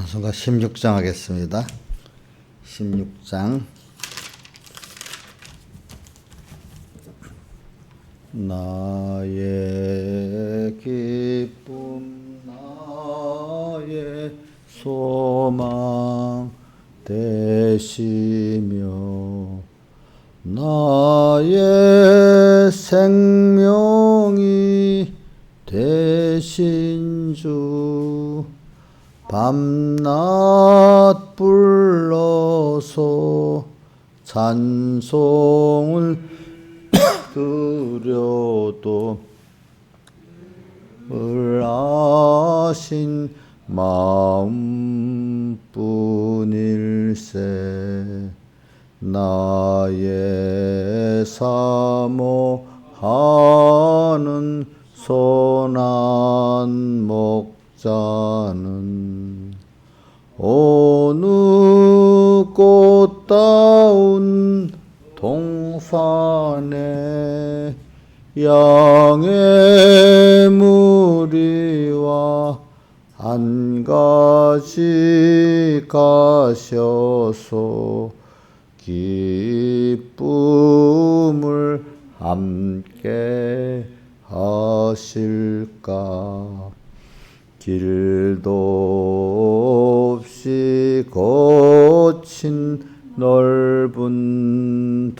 찬송가 16장 하겠습니다. 16장. 나의 기쁨 나의 소망 되시며 나의 생명이 되신 주 밤낮 불러서 찬송을 드려도 을하신 마음뿐일세. 나의 사모하는 선한 목자는 어느 꽃다운 동산에 양의 무리와 한 가지 가셔서 기쁨을 함께 하실까. 길도 없이 거친 넓은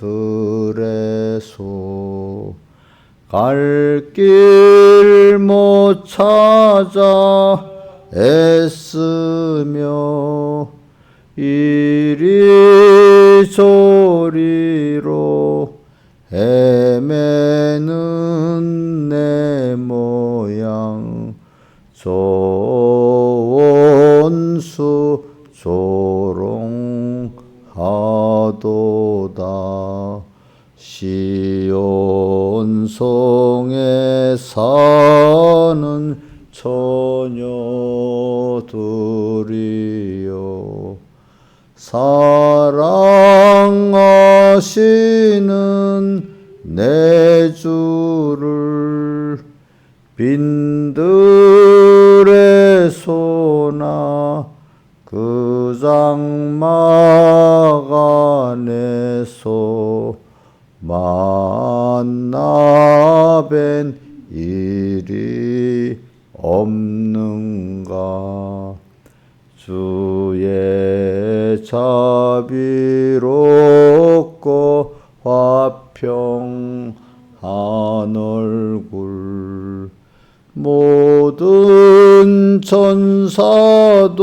들에서 갈 길 못 찾아 애쓰며 이리저리로 헤매는 내 모양 저 원수 조롱하도다. 시온성에 사는 처녀들이여 사랑하시는 내 주를 빈들의 소나 그 장막 안에서 만나 뵌 일이 없는가. 주의 자비롭고 화평한 얼굴 모든 천사도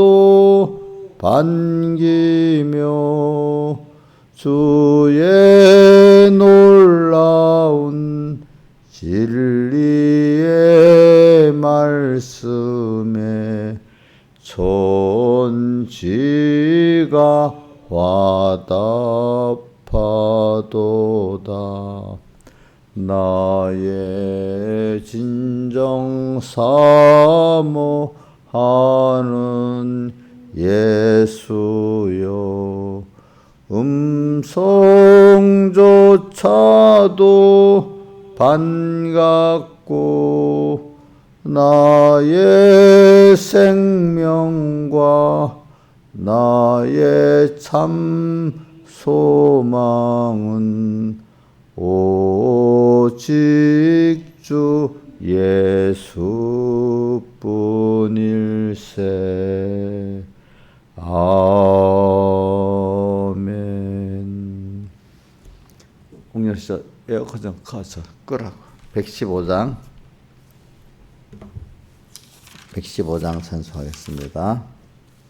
반기며 주의 놀라운 진리의 말씀에 천지가 화답하도다. 나의 진정 사모하는 예수여 음성조차도 반갑고 나의 생명과 나의 참 소망은 오직 주 예수뿐일세. 아멘. 홍렬 씨 에어컨 좀 꺼서 끄라고. 115장 찬송하겠습니다.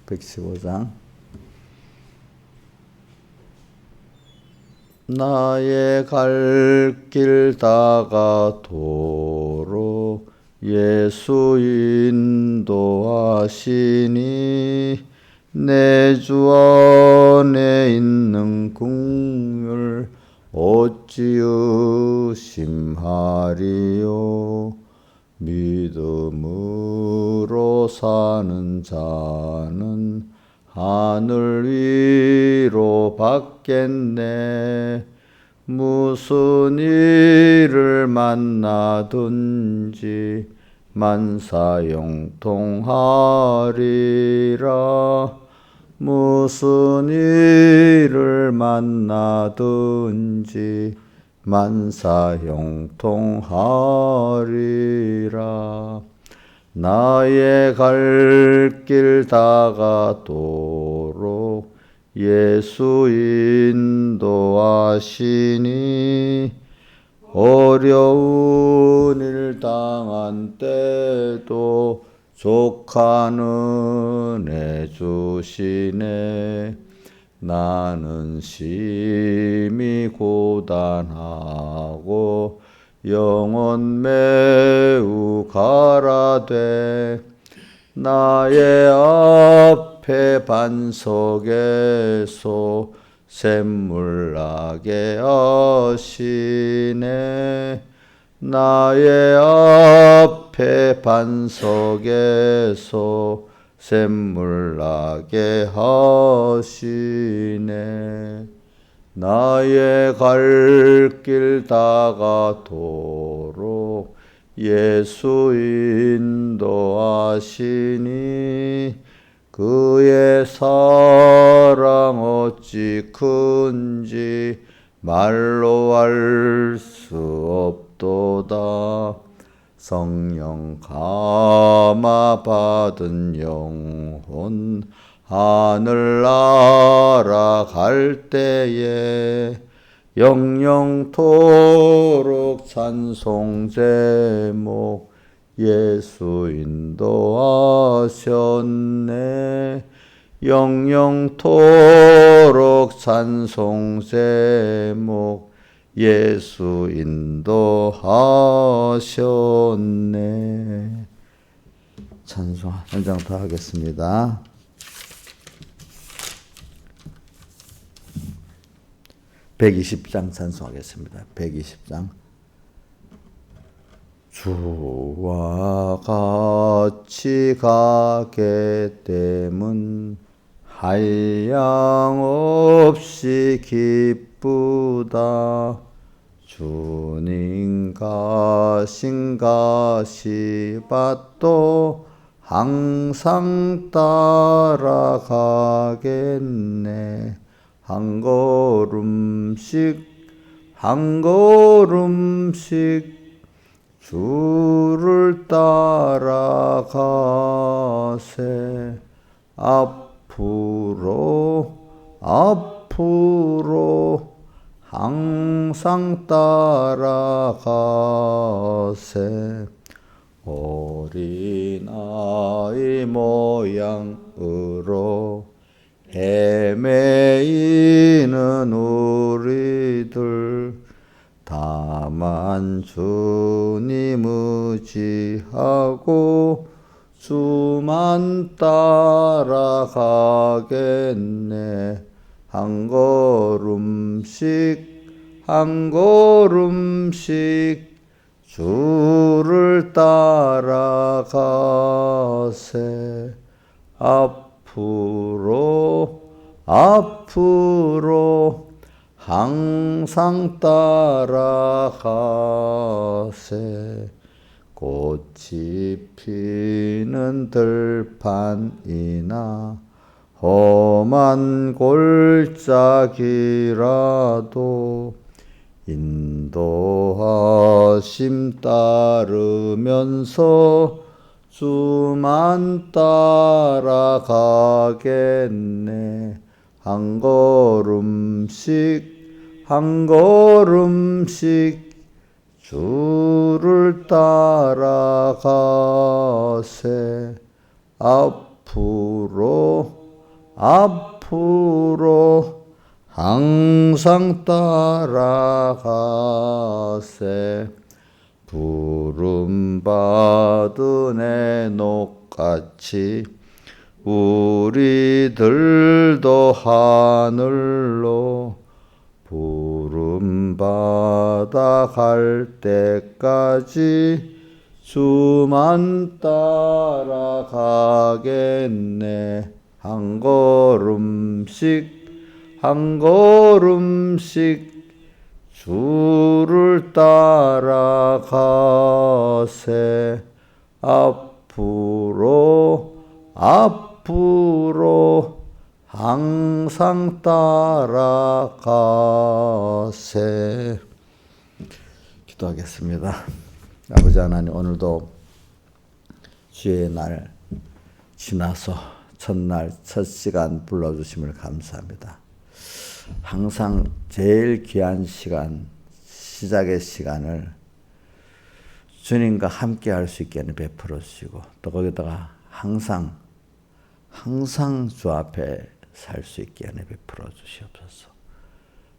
115장. 나의 갈 길 다가도록 예수 인도하시니 내 주 안에 있는 긍휼 어찌 의심하리요. 믿음으로 사는 자는 하늘 위로 받겠네. 무슨 일을 만나든지 만사형통하리라. 무슨 일을 만나든지 만사형통하리라. 나의 갈 길 다가도록 예수 인도하시니 어려운 일 당한 때도 족한 은혜 주시네. 나는 심히 고단하고 영혼 매우 가라되 나의 앞에 반석에서 샘물 나게 하시네. 나의 앞에 반석에서 샘물 나게 하시네. 나의 갈 길 다가도록 예수 인도하시니 그의 사랑 어찌 큰지 말로 알 수 없도다. 성령 감화 받은 영혼 하늘 날아갈 때에 영영토록 찬송 제목 예수 인도하셨네. 영영토록 찬송 제목 예수 인도하셨네. 찬송 한 장 더 하겠습니다. 120장 찬송하겠습니다. 120장. 주와 같이 가게 됨은 한량없이 기쁘다. 주님 가신 가시밭도 항상 따라가겠네. 한 걸음씩 한 걸음씩 주를 따라가세. 앞으로 항상 따라가세. 어린아이 모양으로 헤매이는 우리들 다만 주님 의지하고 주만 따라가겠네. 한 걸음씩 주를 따라가세. 앞으로 항상 따라가세. 꽃이 피는 들판이나 험한 골짜기라도 인도하심 따르면서 주만 따라가겠네. 한 걸음씩 주를 따라가세. 앞으로 항상 따라가세. 부름받은 에녹같이 우리들도 하늘로 부름받아 갈 때까지 주만 따라가겠네. 한 걸음씩 주를 따라가세. 앞으로 항상 따라가세. 기도하겠습니다. 아버지 하나님, 오늘도 주의 날 지나서 첫날 첫 시간 불러주심을 감사합니다. 항상 제일 귀한 시간, 시작의 시간을 주님과 함께 할 수 있게 베풀어 주시고, 또 거기다가 항상 주 앞에 살 수 있게 베풀어 주시옵소서.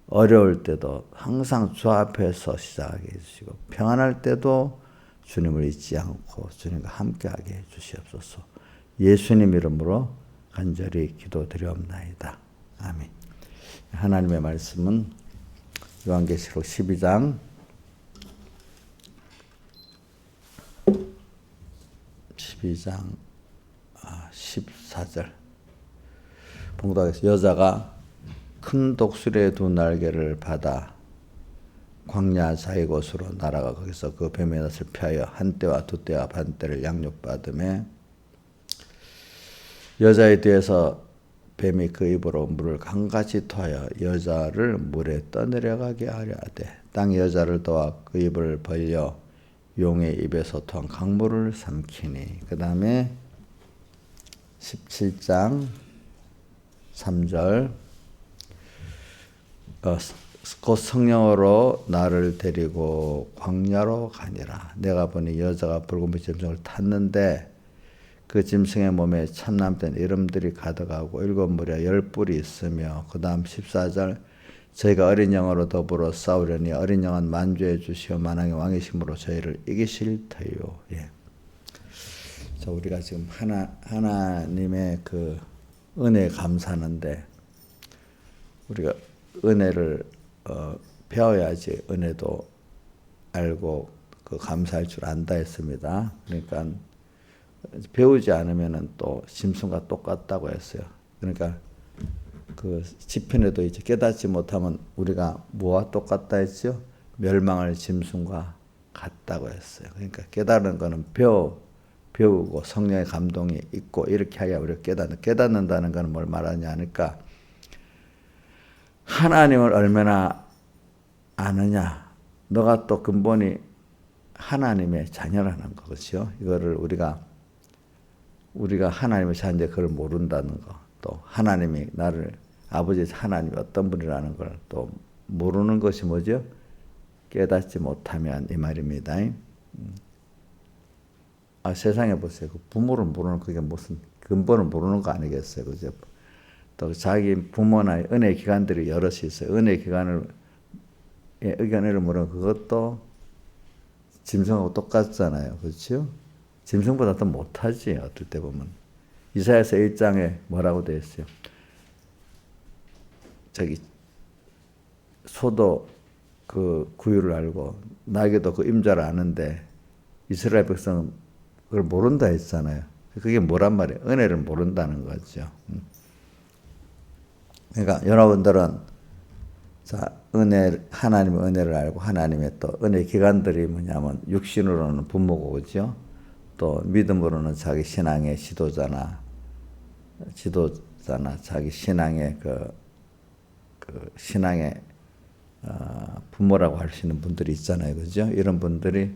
어려울 때도 항상 주 앞에서 시작하게 해주시고, 평안할 때도 주님을 잊지 않고 주님과 함께하게 해주시옵소서. 예수님 이름으로 간절히 기도드리옵나이다. 아멘. 하나님의 말씀은 요한계시록 12장 14절 봉독하겠습니다. 여자가 큰 독수리의 두 날개를 받아 광야 자기 곳으로 날아가 거기서 그 뱀의 낯을 피하여 한 떼와 두 떼와 반 떼를 양육받으며, 여자의 뒤에서 뱀이 그 입으로 물을 강같이 토하여 여자를 물에 떠내려가게 하려 하되, 땅이 여자를 도와 그 입을 벌려 용의 입에서 토한 강물을 삼키니. 그 다음에 17장 3절 곧 성령으로 나를 데리고 광야로 가니라. 내가 보니 여자가 붉은빛 짐승을 탔는데 그 짐승의 몸에 참남된 이름들이 가득하고 일곱 무리와 10뿔이 있으며, 그 다음 14절 저희가 어린 양으로 더불어 싸우려니 어린 양은 만주해 주시어 만왕의 왕이심으로 저희를 이기실 터요. 예. 자, 우리가 지금 하나님의 그 은혜에 감사하는데, 우리가 은혜를 배워야지 은혜도 알고 그 감사할 줄 안다 했습니다. 그러니까 배우지 않으면은 또 짐승과 똑같다고 했어요. 그러니까 그 시편에도 이제 깨닫지 못하면 우리가 뭐와 똑같다 했죠? 멸망할 짐승과 같다고 했어요. 그러니까 깨달은 거는 배우고 성령의 감동이 있고 이렇게 해야 우리가 깨닫는다는 것은 뭘 말하냐 하니까, 하나님을 얼마나 아느냐, 너가 또 근본이 하나님의 자녀라는 거죠. 이거를 우리가 하나님의 자녀인데 그걸 모른다는 거, 또 하나님이 나를 아버지 하나님이 어떤 분이라는 걸 또 모르는 것이 뭐죠? 깨닫지 못하면 이 말입니다. 세상에 보세요. 그 부모를 모르는 그게 무슨 근본을 모르는 거 아니겠어요, 그죠? 또 자기 부모나 은혜 기관들이 여럿이 있어요. 은혜 기관을 의견을 모르는 그것도 짐승하고 똑같잖아요, 그렇죠? 짐승보다 더 못하지, 어떨 때 보면. 이사야서 1장에 뭐라고 되어 있어요? 소도 그 구유를 알고 나귀도 그 임자를 아는데 이스라엘 백성은 그걸 모른다 했잖아요. 그게 뭐란 말이에요? 은혜를 모른다는 거죠. 그러니까 여러분들은 하나님의 은혜를 알고 하나님의 또 은혜 기관들이 뭐냐면 육신으로는 부모고, 그죠? 또 믿음으로는 자기 신앙의 지도자나 자기 신앙의 그 신앙의 부모라고 할 수 있는 분들이 있잖아요, 그죠? 이런 분들이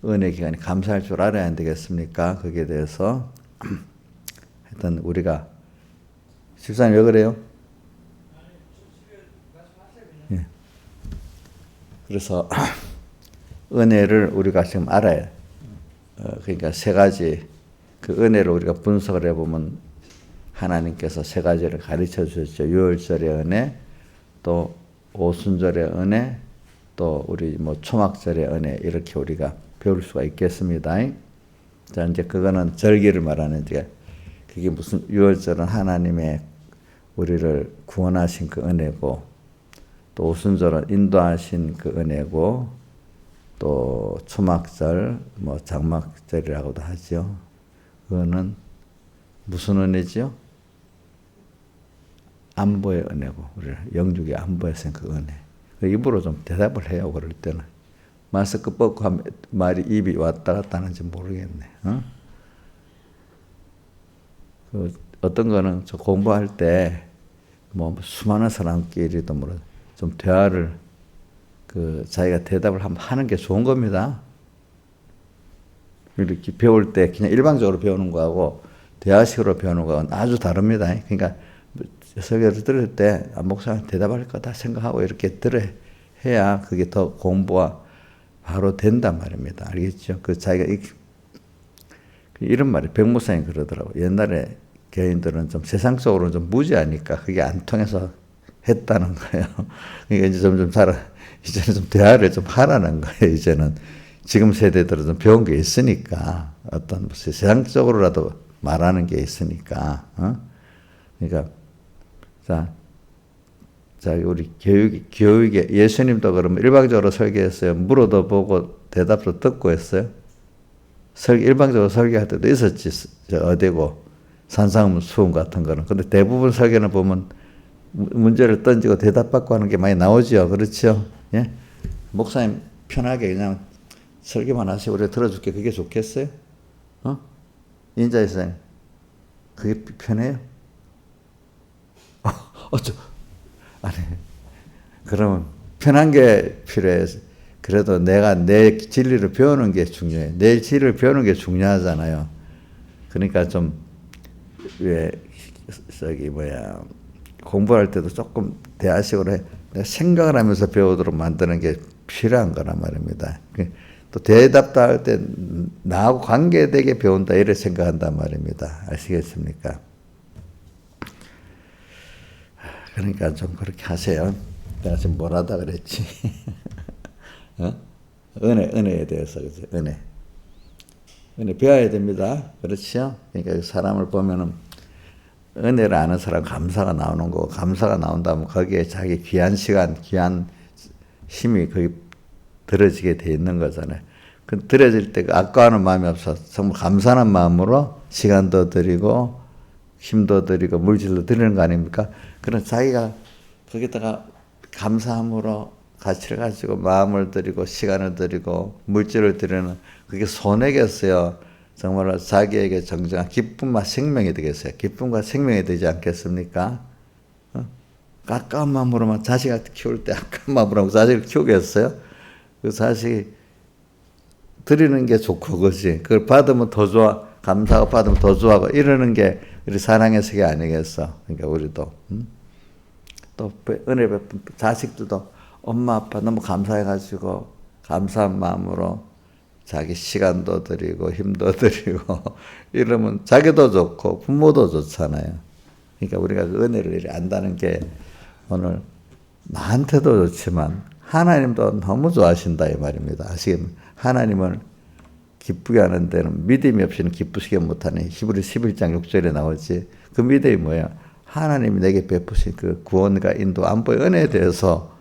은혜 기간이 감사할 줄 알아야 안 되겠습니까? 거기에 대해서 하여튼 우리가 집사님 왜 그래요? 예. 그래서 은혜를 우리가 지금 알아야, 그러니까 세 가지 그 은혜를 우리가 분석을 해보면 하나님께서 세 가지를 가르쳐 주셨죠. 유월절의 은혜, 또 오순절의 은혜, 또 우리 초막절의 은혜, 이렇게 우리가 배울 수가 있겠습니다. 자, 이제 그거는 절기를 말하는데, 그게 무슨 유월절은 하나님의 우리를 구원하신 그 은혜고, 또 오순절은 인도하신 그 은혜고, 또 초막절, 장막절이라고도 하죠. 그거는 무슨 은혜죠? 안보의 은혜고, 우리를 영육의 안보에서 그 은혜. 입으로 좀 대답을 해요, 그럴 때는. 마스크 벗고 하면 말이 입이 왔다 갔다 하는지 모르겠네. 그 어떤 거는 저 공부할 때 뭐 수많은 사람끼리도 좀 대화를 자기가 대답을 한번 하는 게 좋은 겁니다. 이렇게 배울 때 그냥 일방적으로 배우는 거하고 대화식으로 배우는 거하고는 아주 다릅니다. 그러니까 설교를 들을 때 목사님 대답할 거다 생각하고 이렇게 해야 그게 더 공부가 바로 된단 말입니다. 알겠죠? 자기가 이런 말이 백목사님 그러더라고. 옛날에 교인들은 좀 세상적으로 좀 무지하니까 그게 안 통해서 했다는 거예요. 그러니까 이제 점점 이제는 좀 대화를 좀 하라는 거예요. 이제는 지금 세대들은 좀 배운 게 있으니까 어떤 세상적으로라도 말하는 게 있으니까. 그러니까 자 우리 교육에 예수님도 그러면 일방적으로 설교했어요. 물어도 보고 대답도 듣고 했어요. 일방적으로 설교할 때도 있었지. 어디고 산상음 수음 같은 거는. 근데 대부분 설교는 보면 문제를 던지고 대답받고 하는 게 많이 나오죠. 그렇죠? 예? 목사님 편하게 그냥 설교만 하세요. 우리가 들어줄게. 그게 좋겠어요? 인자이사님. 그게 편해요? 아니, 그러면 편한 게 필요해. 그래도 내가 내 진리를 배우는 게 중요해. 내 진리를 배우는 게 중요하잖아요. 그러니까 공부할 때도 조금 대화식으로 내가 생각을 하면서 배우도록 만드는 게 필요한 거란 말입니다. 또 대답도 할 때 나하고 관계되게 배운다 이렇게 생각한단 말입니다. 아시겠습니까? 그러니까 좀 그렇게 하세요. 내가 지금 뭘 하다 그랬지? 은혜에 대해서, 그죠? 은혜 배워야 됩니다. 그렇죠? 그러니까 사람을 보면은 은혜를 아는 사람 감사가 나오는 거고, 감사가 나온다면 거기에 자기 귀한 시간, 귀한 힘이 거기 들어지게 돼 있는 거잖아요. 그 들어질 때 아까워하는 마음이 없어. 정말 감사하는 마음으로 시간도 드리고, 힘도 드리고, 물질도 드리는 거 아닙니까? 그럼 자기가 거기다가 감사함으로 가치를 가지고 마음을 드리고, 시간을 드리고, 물질을 드리는 그게 손해겠어요. 정말로 자기에게 정정한 기쁨과 생명이 되겠어요. 기쁨과 생명이 되지 않겠습니까? 가까운 마음으로만 자식을 키울 때 가까운 마음으로 자식을 키우겠어요? 그 자식이 드리는 게 좋고, 그지? 그걸 받으면 더 좋아. 감사하고 받으면 더 좋아하고, 이러는 게 우리 사랑의 세계 아니겠어? 그러니까 우리도. 또 은혜 베푼 자식들도 엄마, 아빠 너무 감사해가지고, 감사한 마음으로 자기 시간도 드리고 힘도 드리고 이러면 자기도 좋고 부모도 좋잖아요. 그러니까 우리가 그 은혜를 안다는 게 오늘 나한테도 좋지만 하나님도 너무 좋아하신다 이 말입니다. 아시겠습니까? 하나님을 기쁘게 하는 데는 믿음이 없이는 기쁘시게 못하는 히브리서 11장 6절에 나오지. 그 믿음이 뭐야? 하나님이 내게 베푸신 그 구원과 인도 안보의 은혜에 대해서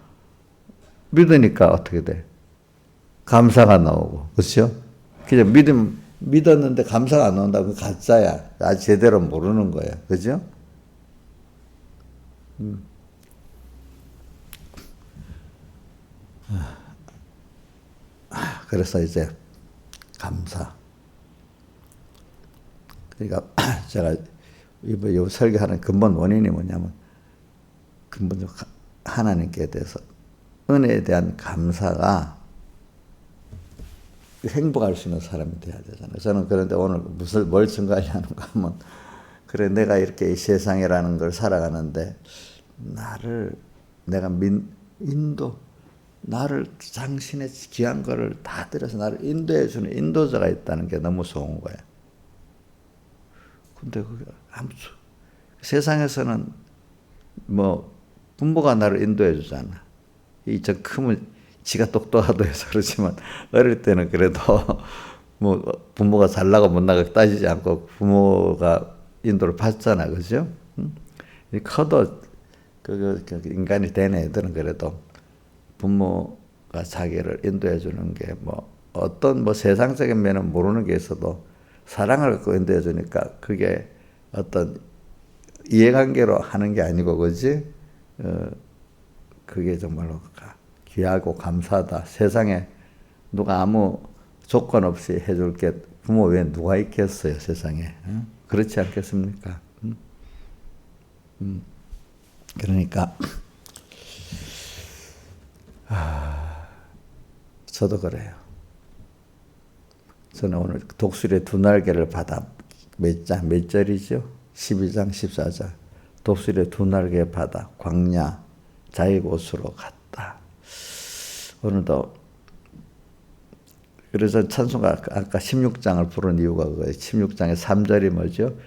믿으니까 어떻게 돼? 감사가 나오고, 그렇죠? 그냥 믿었는데 감사가 안 나온다고 가짜야. 아직 제대로 모르는 거야, 그죠? 그래서 이제 감사. 그러니까 제가 이 설교하는 근본 원인이 뭐냐면 근본적으로 하나님께 대해서 은혜에 대한 감사가 행복할 수 있는 사람이 돼야 되잖아요. 저는 그런데 오늘 뭘 증거하려는가 하면, 그래, 내가 이렇게 이 세상이라는 걸 살아가는데, 나를 당신의 귀한 거를 다 들여서 나를 인도해주는 인도자가 있다는 게 너무 좋은 거예요. 근데 그게 세상에서는 부모가 나를 인도해주잖아. 저 크면 지가 똑똑하다 해서 그렇지만 어릴 때는 그래도 부모가 잘나고 못나고 따지지 않고 부모가 인도를 받잖아, 그죠? 커도 그 인간이 된 애들은 그래도 부모가 자기를 인도해 주는 게 어떤 세상적인 면은 모르는 게 있어도 사랑을 갖고 인도해 주니까 그게 어떤 이해관계로 하는 게 아니고, 그지? 그게 정말로 귀하고 감사하다. 세상에 누가 아무 조건 없이 해줄 게 부모 외에 누가 있겠어요, 세상에. 그렇지 않겠습니까? 그러니까 저도 그래요. 저는 오늘 독수리의 두 날개를 받아 몇 절이죠? 12장 14절. 독수리의 두 날개 받아 광야 자기 곳으로 갔다. 오늘도 그래서 찬송가 아까 16장을 부른 이유가 그거예요. 16장의 3절이 뭐죠?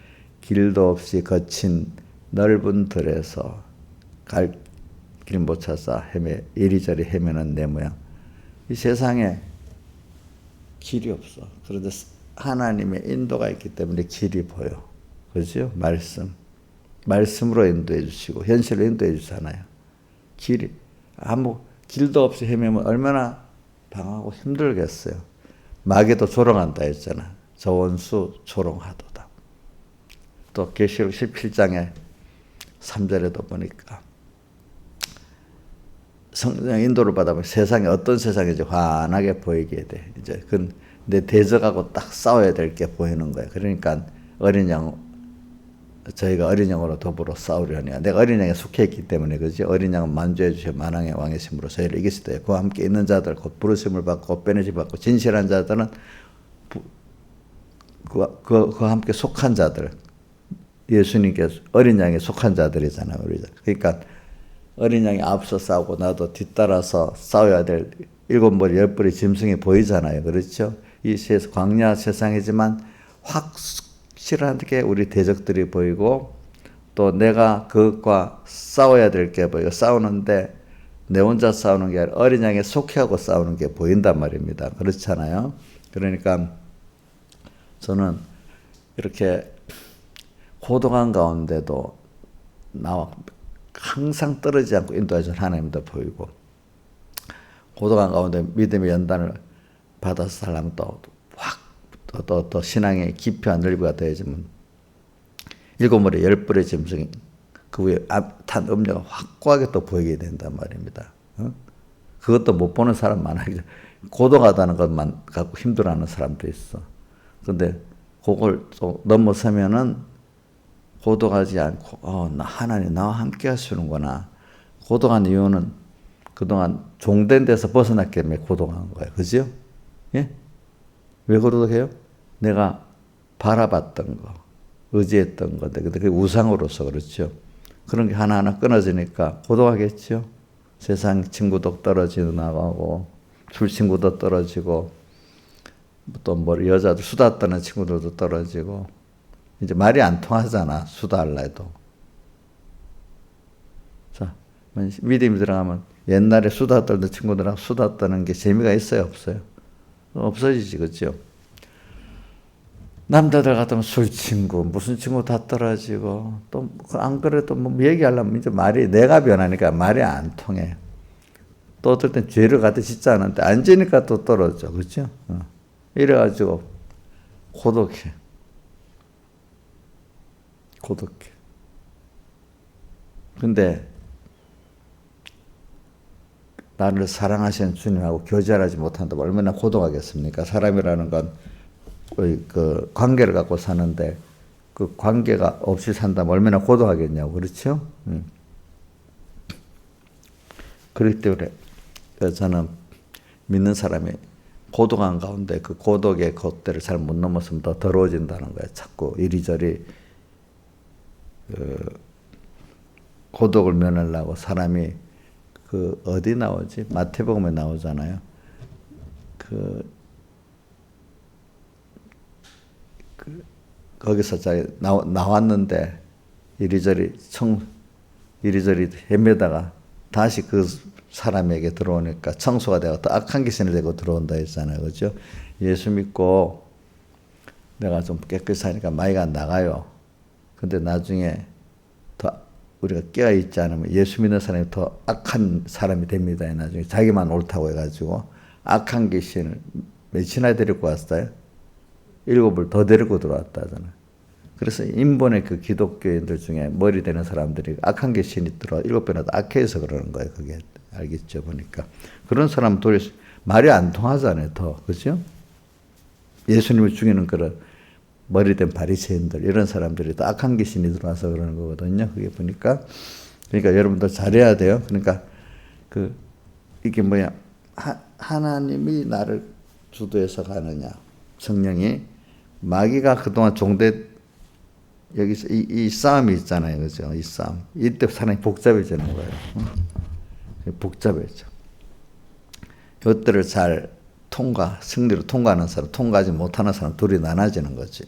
길도 없이 거친 넓은 들에서 갈 길 못 찾아 이리저리 헤매는 내 모양. 이 세상에 길이 없어. 그런데 하나님의 인도가 있기 때문에 길이 보여. 그렇죠? 말씀으로 인도해 주시고 현실로 인도해 주잖아요. 길도 없이 헤매면 얼마나 방하고 힘들겠어요. 마귀도 조롱한다 했잖아. 저 원수 조롱하도다. 또 계시록 17장에 3절에도 보니까 성령 인도를 받아보면 세상이 어떤 세상인지 환하게 보이게 돼. 이제 내 대적하고 딱 싸워야 될 게 보이는 거예요. 그러니까 저희가 어린 양으로 더불어 싸우려니. 내가 어린 양에 속해 있기 때문에 그지. 어린 양은 만주해 주셔 만왕의 왕이심으로 저희를 이기실 때 그와 함께 있는 자들 곧 부르심을 받고 빼내심 받고 진실한 자들은 그와 함께 속한 자들. 예수님께서 어린 양에 속한 자들이잖아요. 우리. 그러니까 어린 양이 앞서 싸우고 나도 뒤따라서 싸워야 될 7머리 10뿔의 짐승이 보이잖아요. 그렇죠? 이 광야 세상이지만 확실하게 우리 대적들이 보이고 또 내가 그것과 싸워야 될 게 보이고 싸우는데 내 혼자 싸우는 게 아니라 어린 양에 속해하고 싸우는 게 보인단 말입니다. 그렇잖아요. 그러니까 저는 이렇게 고독한 가운데도 나와 항상 떨어지지 않고 인도하시는 하나님도 보이고 고독한 가운데 믿음의 연단을 받아서 살려면 또 신앙의 깊이와 넓이가 되어지면 7머리 10뿔의 짐승이 그 위에 탄 음료가 확고하게 또 보이게 된단 말입니다. 그것도 못 보는 사람 많아요. 고독하다는 것만 갖고 힘들어하는 사람도 있어. 그런데 그걸 또 넘어서면은 고독하지 않고 하나님 나와 함께 하시는구나. 고독한 이유는 그동안 종된 데서 벗어났기 때문에 고독한 거예요. 그죠? 예? 왜 고독해요? 내가 바라봤던 거, 의지했던 건데 그게 우상으로서 그렇죠. 그런 게 하나하나 끊어지니까 고독하겠죠. 세상 친구도 떨어지고 나가고 술 친구도 떨어지고 또 여자들 수다 떠는 친구들도 떨어지고 이제 말이 안 통하잖아. 수다할라 해도. 자, 믿음이 들어가면 옛날에 수다 떨던 친구들하고 수다 떠는 게 재미가 있어요? 없어요? 없어지지, 그죠? 남자들 같으면 술 친구, 무슨 친구 다 떨어지고, 또, 안 그래도 얘기하려면 이제 내가 변하니까 말이 안 통해. 또 어떨 땐 죄를 갖다 짓지 않은데, 안 지니까 또 떨어져. 그죠? 이래가지고, 고독해. 근데 나를 사랑하시는 주님하고 교제하지 못한다면 얼마나 고독하겠습니까? 사람이라는 건 그 관계를 갖고 사는데 그 관계가 없이 산다면 얼마나 고독하겠냐고. 그렇죠? 그렇기 때문에 저는 믿는 사람이 고독한 가운데 그 고독의 겉대를 잘 못 넘었으면 더 더러워진다는 거예요. 자꾸 이리저리 고독을 면하려고 사람이 어디 나오지? 마태복음에 나오잖아요. 거기서 나왔는데 이리저리 헤매다가 다시 그 사람에게 들어오니까 청소가 되고 또 악한 귀신을 되고 들어온다 했잖아요. 그죠? 예수 믿고 내가 좀 깨끗이 하니까 마귀가 나가요. 근데 나중에 더 우리가 깨어있지 않으면 예수 믿는 사람이 더 악한 사람이 됩니다. 나중에 자기만 옳다고 해가지고 악한 귀신을 몇이나 데리고 왔어요? 7을 더 데리고 들어왔다잖아요. 그래서 인본의 그 기독교인들 중에 머리 되는 사람들이 악한 귀신이 들어와 7배나 더 악해서 그러는 거예요. 그게 알겠죠? 보니까 그런 사람 말이 안 통하잖아요, 더. 그죠? 예수님을 죽이는 그런 머리된 바리새인들, 이런 사람들이 또 악한 귀신이 들어와서 그러는 거거든요. 그게 보니까. 그러니까 여러분들 잘해야 돼요. 그러니까 이게 뭐야. 하나님이 나를 주도해서 가느냐. 성령이. 마귀가 그동안 여기서 이 싸움이 있잖아요. 그죠? 이 싸움. 이때 사람이 복잡해지는 거예요. 복잡해져. 이것들을 잘 승리로 통과하는 사람, 통과하지 못하는 사람 둘이 나눠지는 거지.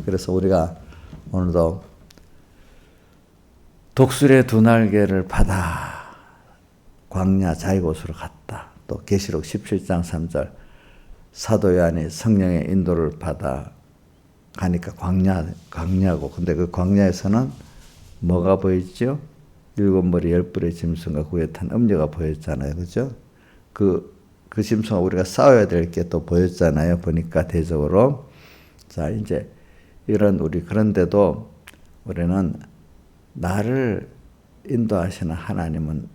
그래서 우리가 오늘도 독수리의 두 날개를 받아 광야 자기곳으로 갔다. 또 계시록 17장 3절 사도 요한이 성령의 인도를 받아 가니까 광야고, 근데 그 광야에서는 뭐가 보였죠? 7머리 10뿔의 짐승과 그에 탄 음녀가 보였잖아요. 그죠? 그 짐승과 우리가 싸워야 될 게 또 보였잖아요. 보니까 대적으로. 자, 이제 그런데도 우리는 나를 인도하시는 하나님은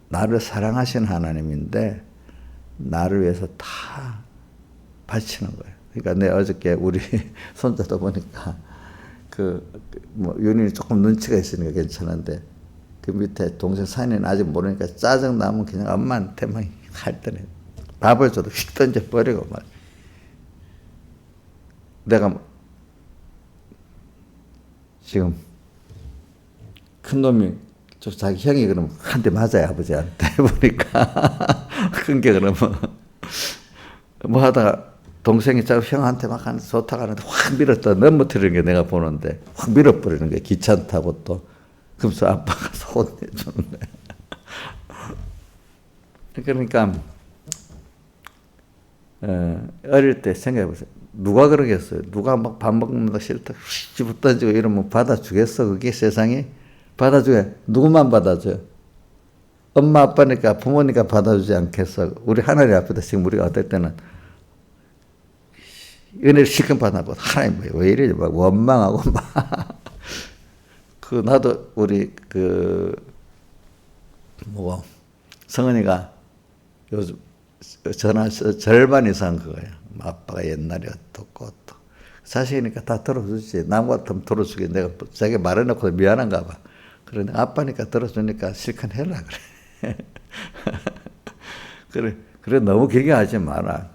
나를 사랑하시는 하나님인데 나를 위해서 다 바치는 거예요. 그러니까 내 어저께 우리 손자도 보니까 윤희는 조금 눈치가 있으니까 괜찮은데 그 밑에 동생 산이는 아직 모르니까 짜증 나면 그냥 엄마한테만 할 때는 밥을 줘도 휙 던져 버리고 막. 내가 지금 큰 놈이 자기 형이 그러면 한 대 맞아요, 아버지한테. 보니까 큰 게 그러면 뭐 하다가 동생이 형한테 막 하는데 좋다고 하는데 확 밀었다 넘어뜨리는 게 내가 보는데 확 밀어버리는 게 귀찮다고 또. 그러면서 아빠가 혼내주는데. 그러니까 어릴 때 생각해보세요. 누가 그러겠어요? 누가 막 밥 먹는 거 싫다 집어 던지고 이러면 받아주겠어? 그게 세상이? 받아주게. 누구만 받아줘요? 엄마 아빠니까 부모니까 받아주지 않겠어? 우리 하나님 앞에다 지금 우리가 어떨 때는 은혜를 실컷 받아보고 하나님 왜 이래 막 원망하고 막 나도 우리 성은이가 요즘 전화 절반 이상 그거예요. 아빠가 옛날에 어떻고 자식이니까 다 들어주지. 남 같으면 들어주게. 내가 자기 말해놓고 미안한가 봐. 그런데 아빠니까 들어주니까 실컷 해라 그래. 그래 너무 길게 하지 마라.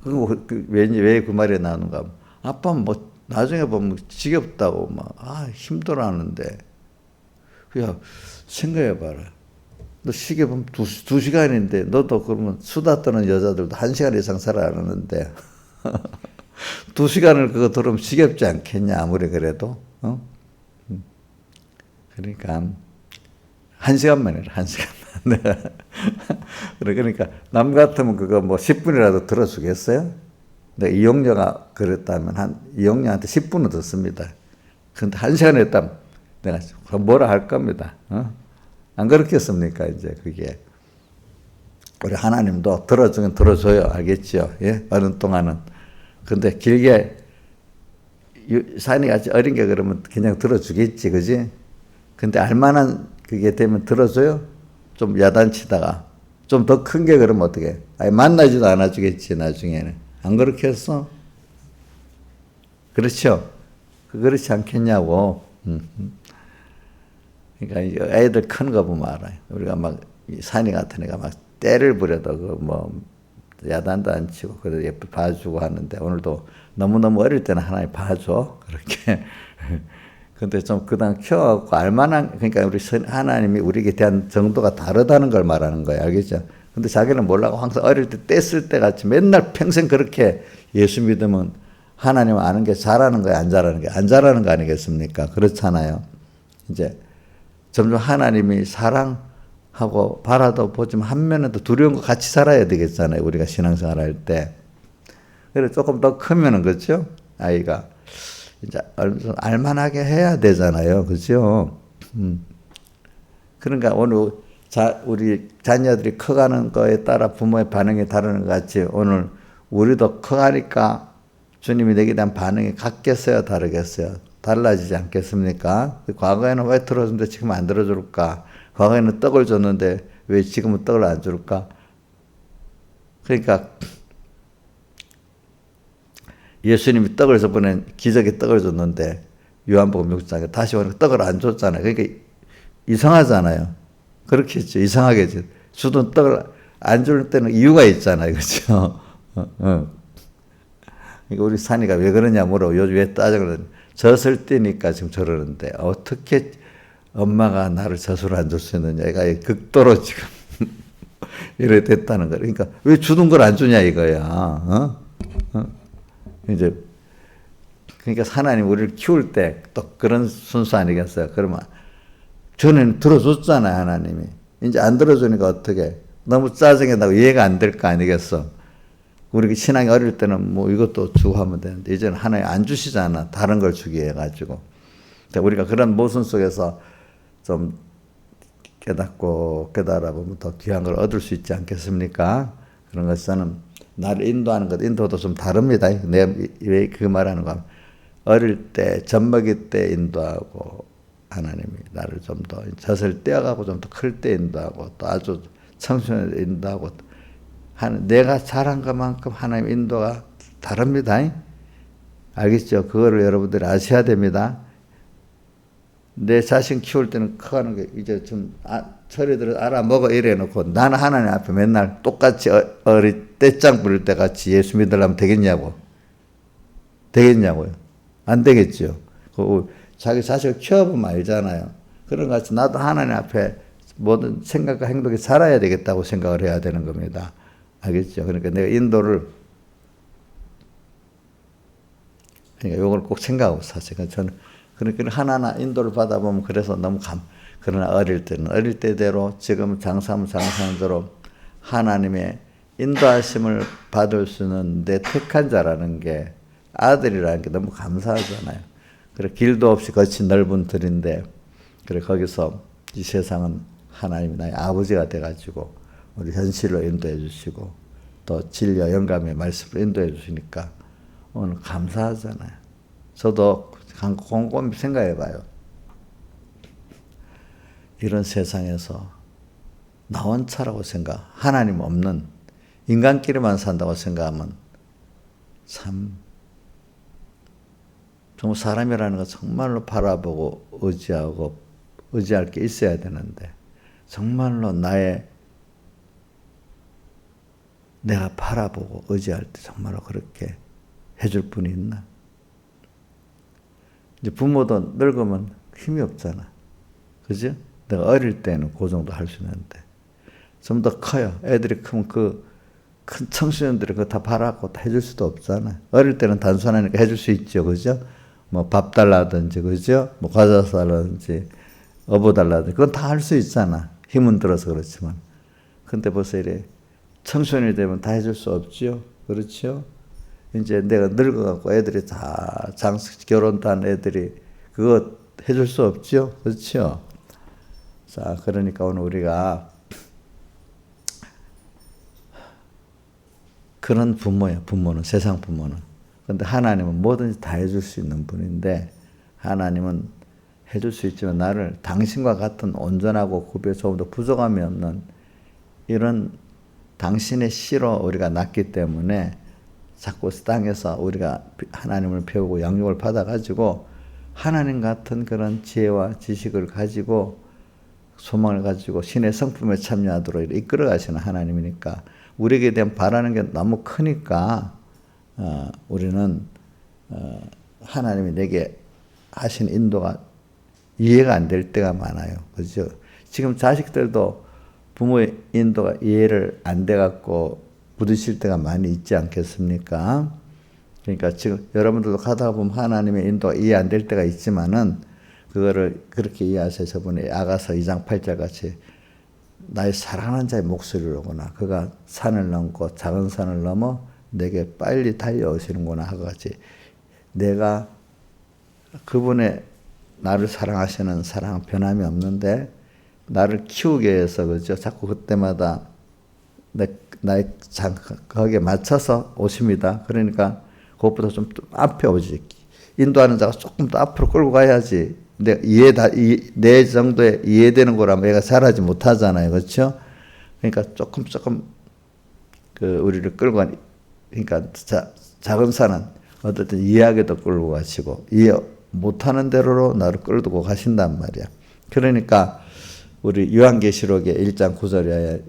왜 그 말이 나오는가? 아빠는 뭐 나중에 보면 지겹다고 힘들어하는데 그냥 생각해봐라. 너 시계 보면 2시간인데 너도 그러면 수다 떠는 여자들도 1시간 이상 살아가는데 2시간을 그거 들으면 지겹지 않겠냐 아무리 그래도. 그러니까 1시간만 해라. 1시간만. 그러니까 남 같으면 그거 10분이라도 들어주겠어요? 근데 이용녀가 그랬다면 이용녀한테 10분은 듣습니다. 근데 1시간 했다면 내가 뭐라 할 겁니다. 안 그렇겠습니까? 이제 그게 우리 하나님도 들어주면 들어줘요. 알겠죠? 예? 어느 동안은. 근데 길게 산이 같이 어린 게 그러면 그냥 들어주겠지, 그지? 근데 알만한 그게 되면 들어줘요? 좀 야단치다가 좀 더 큰 게 그러면 어떻게? 아니 만나지도 않아주겠지 나중에는. 안 그렇겠어? 그렇죠? 그렇지 않겠냐고. 그러니까 애들 큰 거 보면 알아요. 우리가 막 산이 같은 애가 막 때를 부려도 야단도 안 치고 그래도 예쁘게 봐주고 하는데 오늘도 너무너무 어릴 때는 하나님 봐줘 그렇게. 근데 좀 그다음 키워갖고 알만한, 그러니까 우리 하나님이 우리에게 대한 정도가 다르다는 걸 말하는 거예요. 알겠죠? 근데 자기는 몰라고 항상 어릴 때 뗐을 때 같이 맨날 평생 그렇게 예수 믿으면 하나님 아는 게 잘하는 거야, 안 잘하는 게? 안 잘하는 거 아니겠습니까? 그렇잖아요. 이제 점점 하나님이 사랑하고 바라도 보지만 한면에도 두려운 거 같이 살아야 되겠잖아요. 우리가 신앙생활 할 때. 그래서 조금 더 크면은, 그렇죠? 아이가. 이제 알만하게 해야 되잖아요. 그죠? 그러니까 오늘 우리 자녀들이 커가는 거에 따라 부모의 반응이 다르는 것 같이 오늘 우리도 커가니까 주님이 내게 대한 반응이 같겠어요? 다르겠어요? 달라지지 않겠습니까? 과거에는 왜 들어줬는데 지금 안 들어줄까? 과거에는 떡을 줬는데 왜 지금은 떡을 안 줄까? 그러니까 예수님이 떡을 저번에 기적의 떡을 줬는데 요한복음 6장에 다시 오니까 떡을 안 줬잖아요. 그러니까 이상하잖아요. 그렇겠죠. 이상하겠죠. 주던 떡을 안 줄 때는 이유가 있잖아요. 그렇죠? 그러니까 우리 산이가 왜 그러냐 물어. 요즘 왜 따져 젖을 떼니까 지금 저러는데 어떻게 엄마가 나를 젖을 안 줄 수 있느냐. 애가 극도로 지금 이래 됐다는 거야. 그러니까 왜 주던 걸 안 주냐 이거야. 이제 그러니까 하나님 우리를 키울 때 또 그런 순서 아니겠어요? 그러면 전에는 들어줬잖아요, 하나님이. 이제 안 들어주니까 어떻게? 너무 짜증이 나고 이해가 안 될 거 아니겠어? 우리 신앙이 어릴 때는 뭐 이것도 주고 하면 되는데 이제는 하나님 안 주시잖아. 다른 걸 주기 해가지고. 우리가 그런 모순 속에서 좀 깨닫고 깨달아보면 더 귀한 걸 얻을 수 있지 않겠습니까? 그런 것은 나를 인도하는 것, 인도도 좀 다릅니다. 내가 왜 그 말하는 거 어릴 때, 젖먹일 때 인도하고 하나님이 나를 좀 더 젖을 떼어가고 좀 더 클 때 인도하고 또 아주 청소년을 인도하고 내가 잘한 것만큼 하나님 인도가 다릅니다. 알겠죠? 그거를 여러분들이 아셔야 됩니다. 내 자신 키울 때는 커가는 게 이제 좀 처리들을 알아먹어 이래 놓고 나는 하나님 앞에 맨날 똑같이 떼짱 부릴 때 같이 예수 믿으려면 되겠냐고. 되겠냐고요. 안 되겠죠. 자기 자식을 키워보면 알잖아요. 그런 것 같이 나도 하나님 앞에 모든 생각과 행동이 살아야 되겠다고 생각을 해야 되는 겁니다. 알겠죠? 그러니까 내가 인도를 그러니까 이걸 꼭 생각하고 사세요. 저는 그러니까 하나하나 인도를 받아보면 그래서 너무 그러나 어릴 때대로 지금 장사하면 장사하는 대로 하나님의 인도하심을 받을 수 있는 내 택한 자라는 게 아들이라는 게 너무 감사하잖아요. 그래 길도 없이 거친 넓은 들인데 그래 거기서 이 세상은 하나님이 나의 아버지가 돼가지고 우리 현실로 인도해 주시고 또 진리와 영감의 말씀을 인도해 주시니까 오늘 감사하잖아요. 저도 곰곰이 생각해 봐요. 이런 세상에서 나 혼자라고 하나님 없는 인간끼리만 산다고 생각하면 참 정말 사람이라는 거 정말로 바라보고 의지할 게 있어야 되는데 정말로 내가 바라보고 의지할 때 정말로 그렇게 해줄 분이 있나? 이제 부모도 늙으면 힘이 없잖아. 그죠? 내가 어릴 때는 그 정도 할 수 있는데 좀 더 커요. 애들이 크면 그 큰 청소년들이 그거 다 바라고 다 해줄 수도 없잖아. 어릴 때는 단순하니까 해줄 수 있죠. 그죠? 뭐 밥 달라든지, 그죠? 뭐 과자 사라든지, 어부 달라든지, 그건 다 할 수 있잖아. 힘은 들어서 그렇지만. 근데 벌써 이래 청소년이 되면 다 해줄 수 없죠. 그렇죠? 이제 내가 늙어갖고 애들이 다 결혼도 한 애들이 그거 해줄 수 없죠. 그렇죠? 자, 그러니까 오늘 우리가 그런 부모예요. 부모는, 세상 부모는. 근데 하나님은 뭐든지 다 해줄 수 있는 분인데 하나님은 해줄 수 있지만 나를 당신과 같은 온전하고 구별 조금도 부족함이 없는 이런 당신의 씨로 우리가 낳기 때문에 자꾸 땅에서 우리가 하나님을 배우고 양육을 받아가지고 하나님 같은 그런 지혜와 지식을 가지고 소망을 가지고 신의 성품에 참여하도록 이끌어 가시는 하나님이니까 우리에게 대한 바라는 게 너무 크니까 우리는 하나님이 내게 하신 인도가 이해가 안 될 때가 많아요. 그죠? 지금 자식들도 부모의 인도가 이해를 안 돼갖고 부딪힐 때가 많이 있지 않겠습니까? 그러니까 지금 여러분들도 가다 보면 하나님의 인도가 이해 안 될 때가 있지만은 그거를 그렇게 이해하세요. 저번에 아가서 2장 8절 같이 나의 사랑하는 자의 목소리를 오구나. 그가 산을 넘고 작은 산을 넘어 내게 빨리 달려오시는구나 하고 같이 내가 그분의 나를 사랑하시는 사랑은 변함이 없는데 나를 키우기 위해서 그죠? 자꾸 그때마다 나의 거기에 맞춰서 오십니다. 그러니까 그것보다 좀 앞에 오지. 인도하는 자가 조금 더 앞으로 끌고 가야지. 내 정도에 이해되는 거라면 얘가 잘하지 못하잖아요. 그렇죠? 그러니까 조금 우리를 끌고 간, 그러니까 작은 산은 어쨌든 이해하게도 끌고 가시고 이해 못하는 대로로 나를 끌고 가신단 말이야. 그러니까 우리 요한계시록의 1장 9절에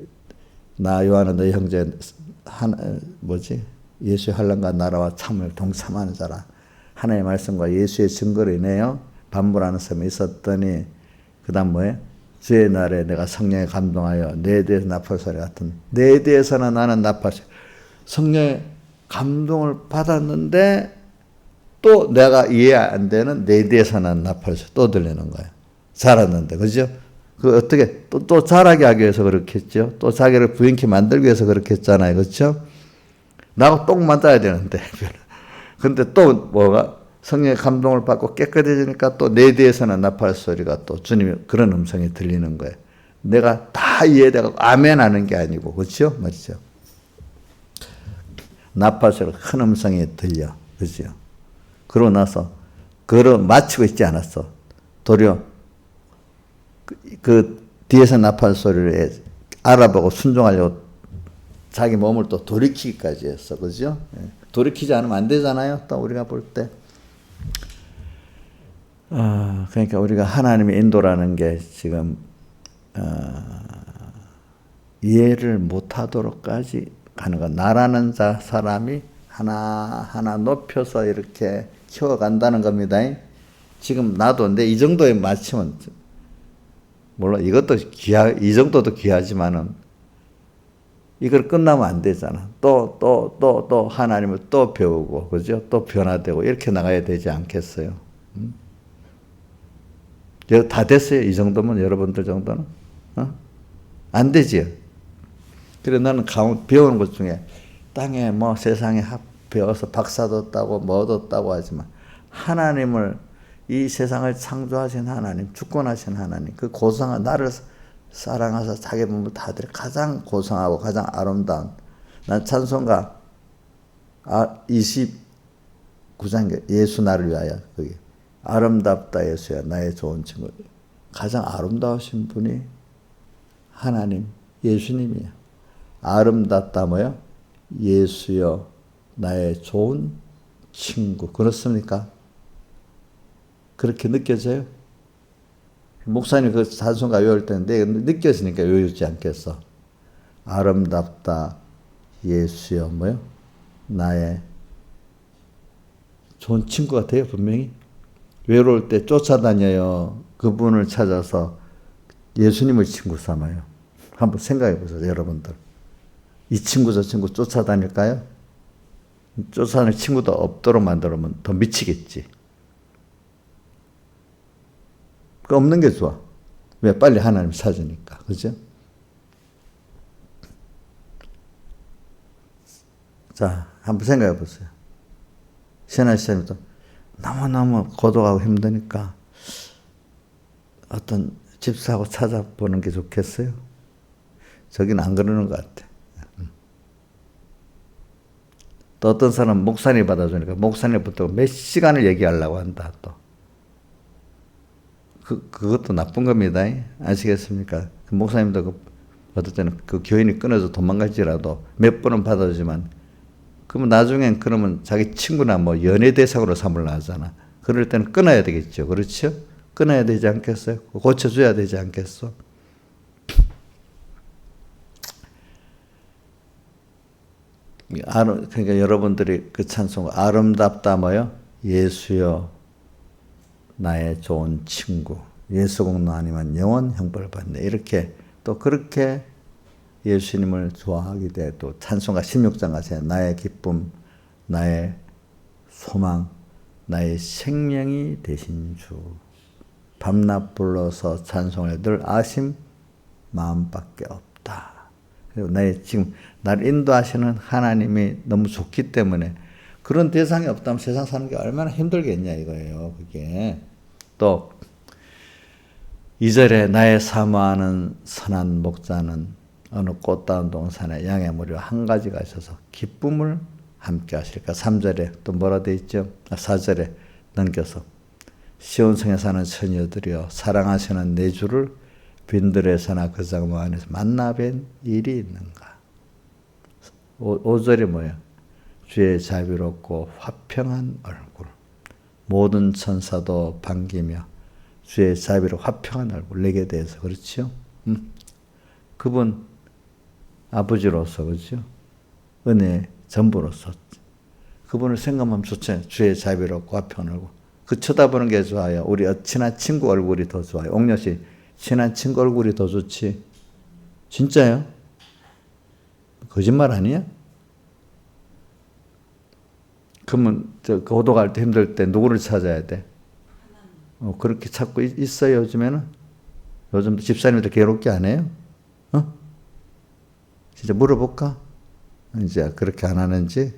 나 요한은 너희 형제 예수의 환난과 나라와 참을 동참하는 자라. 하나님의 말씀과 예수의 증거로 인해요 반문하는 삶이 있었더니 그 다음 뭐예요? 주의 날에 내가 성령에 감동하여 내 대해서 나팔 소리 같은 내 대해서는 나는 나팔 소리 성령의 감동을 받았는데 또 내가 이해 안 되는 내 대해서는 나팔 소리 또 들리는 거예요. 잘했는데 그죠? 그 어떻게 또 잘하게 하기 위해서 그렇겠죠? 또 자기를 부인케 만들기 위해서 그렇게 했잖아요. 그렇죠? 나하고 똥 맞아야 되는데 근데 또 뭐가 성령의 감동을 받고 깨끗해지니까 또 내 뒤에서는 나팔 소리가 또 주님의 그런 음성이 들리는 거예요. 내가 다 이해되고 아멘 하는 게 아니고 그렇죠? 맞죠? 나팔 소리가 큰 음성이 들려. 그렇죠? 그러고 나서 그걸 마치고 있지 않았어. 도리어 그 뒤에서 나팔 소리를 알아보고 순종하려고 자기 몸을 또 돌이키기까지 했어. 그죠? 돌이키지 않으면 안 되잖아요. 또 우리가 볼 때. 그러니까 우리가 하나님의 인도라는 게 지금, 이해를 못하도록까지 가는 거. 나라는 사람이 하나하나 높여서 이렇게 키워간다는 겁니다. 지금 나도 근데 이 정도에 맞추면, 물론 이것도 이 정도도 귀하지만은, 이걸 끝나면 안 되잖아. 또 하나님을 또 배우고, 그죠? 또 변화되고, 이렇게 나가야 되지 않겠어요? 다 됐어요? 이 정도면, 여러분들 정도는? 안 되지요? 그래, 나는 배우는 것 중에, 땅에 세상에 배워서 박사도 따고, 뭐도 따고 하지만, 하나님을, 이 세상을 창조하신 하나님, 주권하신 하나님, 그 고상한 나를 사랑하사 자기 몸을 다 드려 가장 고상하고 가장 아름다운 난 찬송가 29장 예수 나를 위하여 거기 아름답다 예수야 나의 좋은 친구 가장 아름다우신 분이 하나님 예수님이야. 아름답다 뭐요? 예수여 나의 좋은 친구. 그렇습니까? 그렇게 느껴져요? 목사님 그 찬송가 외울 때인데 느껴지니까 외우지 않겠어. 아름답다 예수여 뭐요? 나의 좋은 친구가 돼요. 분명히. 외로울 때 쫓아다녀요. 그분을 찾아서 예수님을 친구 삼아요. 한번 생각해 보세요. 여러분들. 이 친구 저 친구 쫓아다닐까요? 쫓아다닐 친구도 없도록 만들면 더 미치겠지. 없는 게 좋아. 왜? 빨리 하나님 찾으니까. 그죠? 자, 한번 생각해 보세요. 신하 시장님도 너무너무 고독하고 힘드니까 어떤 집사하고 찾아보는 게 좋겠어요? 저기는 안 그러는 것 같아. 또 어떤 사람은 목사님 받아주니까 목사님부터 몇 시간을 얘기하려고 한다, 또. 그것도 나쁜 겁니다. 아시겠습니까? 그 목사님도 어떨 때는 그 교인이 끊어져 도망갈지라도 몇 번은 받아주지만, 그러면 나중엔 그러면 자기 친구나 연애 대상으로 삼으려 하잖아. 그럴 때는 끊어야 되겠죠. 그렇죠? 끊어야 되지 않겠어요? 고쳐줘야 되지 않겠어? 그러니까 여러분들이 그 찬송, 아름답다 뭐요? 예수여. 나의 좋은 친구. 예수 공로 아니면 영원 형벌을 받네. 이렇게 또 그렇게 예수님을 좋아하게 돼. 또 찬송가 16장 가세요. 나의 기쁨, 나의 소망, 나의 생명이 되신 주. 밤낮 불러서 찬송을 늘 아심 마음밖에 없다. 그리고 지금 나를 인도하시는 하나님이 너무 좋기 때문에 그런 대상이 없다면 세상 사는 게 얼마나 힘들겠냐 이거예요. 그게. 또 2절에 나의 사모하는 선한 목자는 어느 꽃다운 동산에 양의 무리와 한 가지가 있어서 기쁨을 함께 하실까. 3절에 또 뭐라 돼 있죠? 4절에 넘겨서 시온성에 사는 처녀들이여 사랑하시는 내 주를 빈들에서나 그 장막 안에서 만나 뵌 일이 있는가. 5절이 뭐야? 주의 자비롭고 화평한 얼굴. 모든 천사도 반기며 주의 자비로 화평한 얼굴. 내게 대해서 그렇죠? 그분 아버지로서 그렇죠? 은혜의 전부로서 그분을 생각하면 좋잖아요. 주의 자비롭고 화평한 얼굴. 그 쳐다보는 게 좋아요. 우리 친한 친구 얼굴이 더 좋아요. 옥녀 씨, 친한 친구 얼굴이 더 좋지? 진짜요? 거짓말 아니야? 그러면 고도 갈 때 힘들 때 누구를 찾아야 돼? 그렇게 찾고 있어요, 요즘에는? 요즘 집사님들 괴롭게 안 해요? 진짜 물어볼까? 이제 그렇게 안 하는지?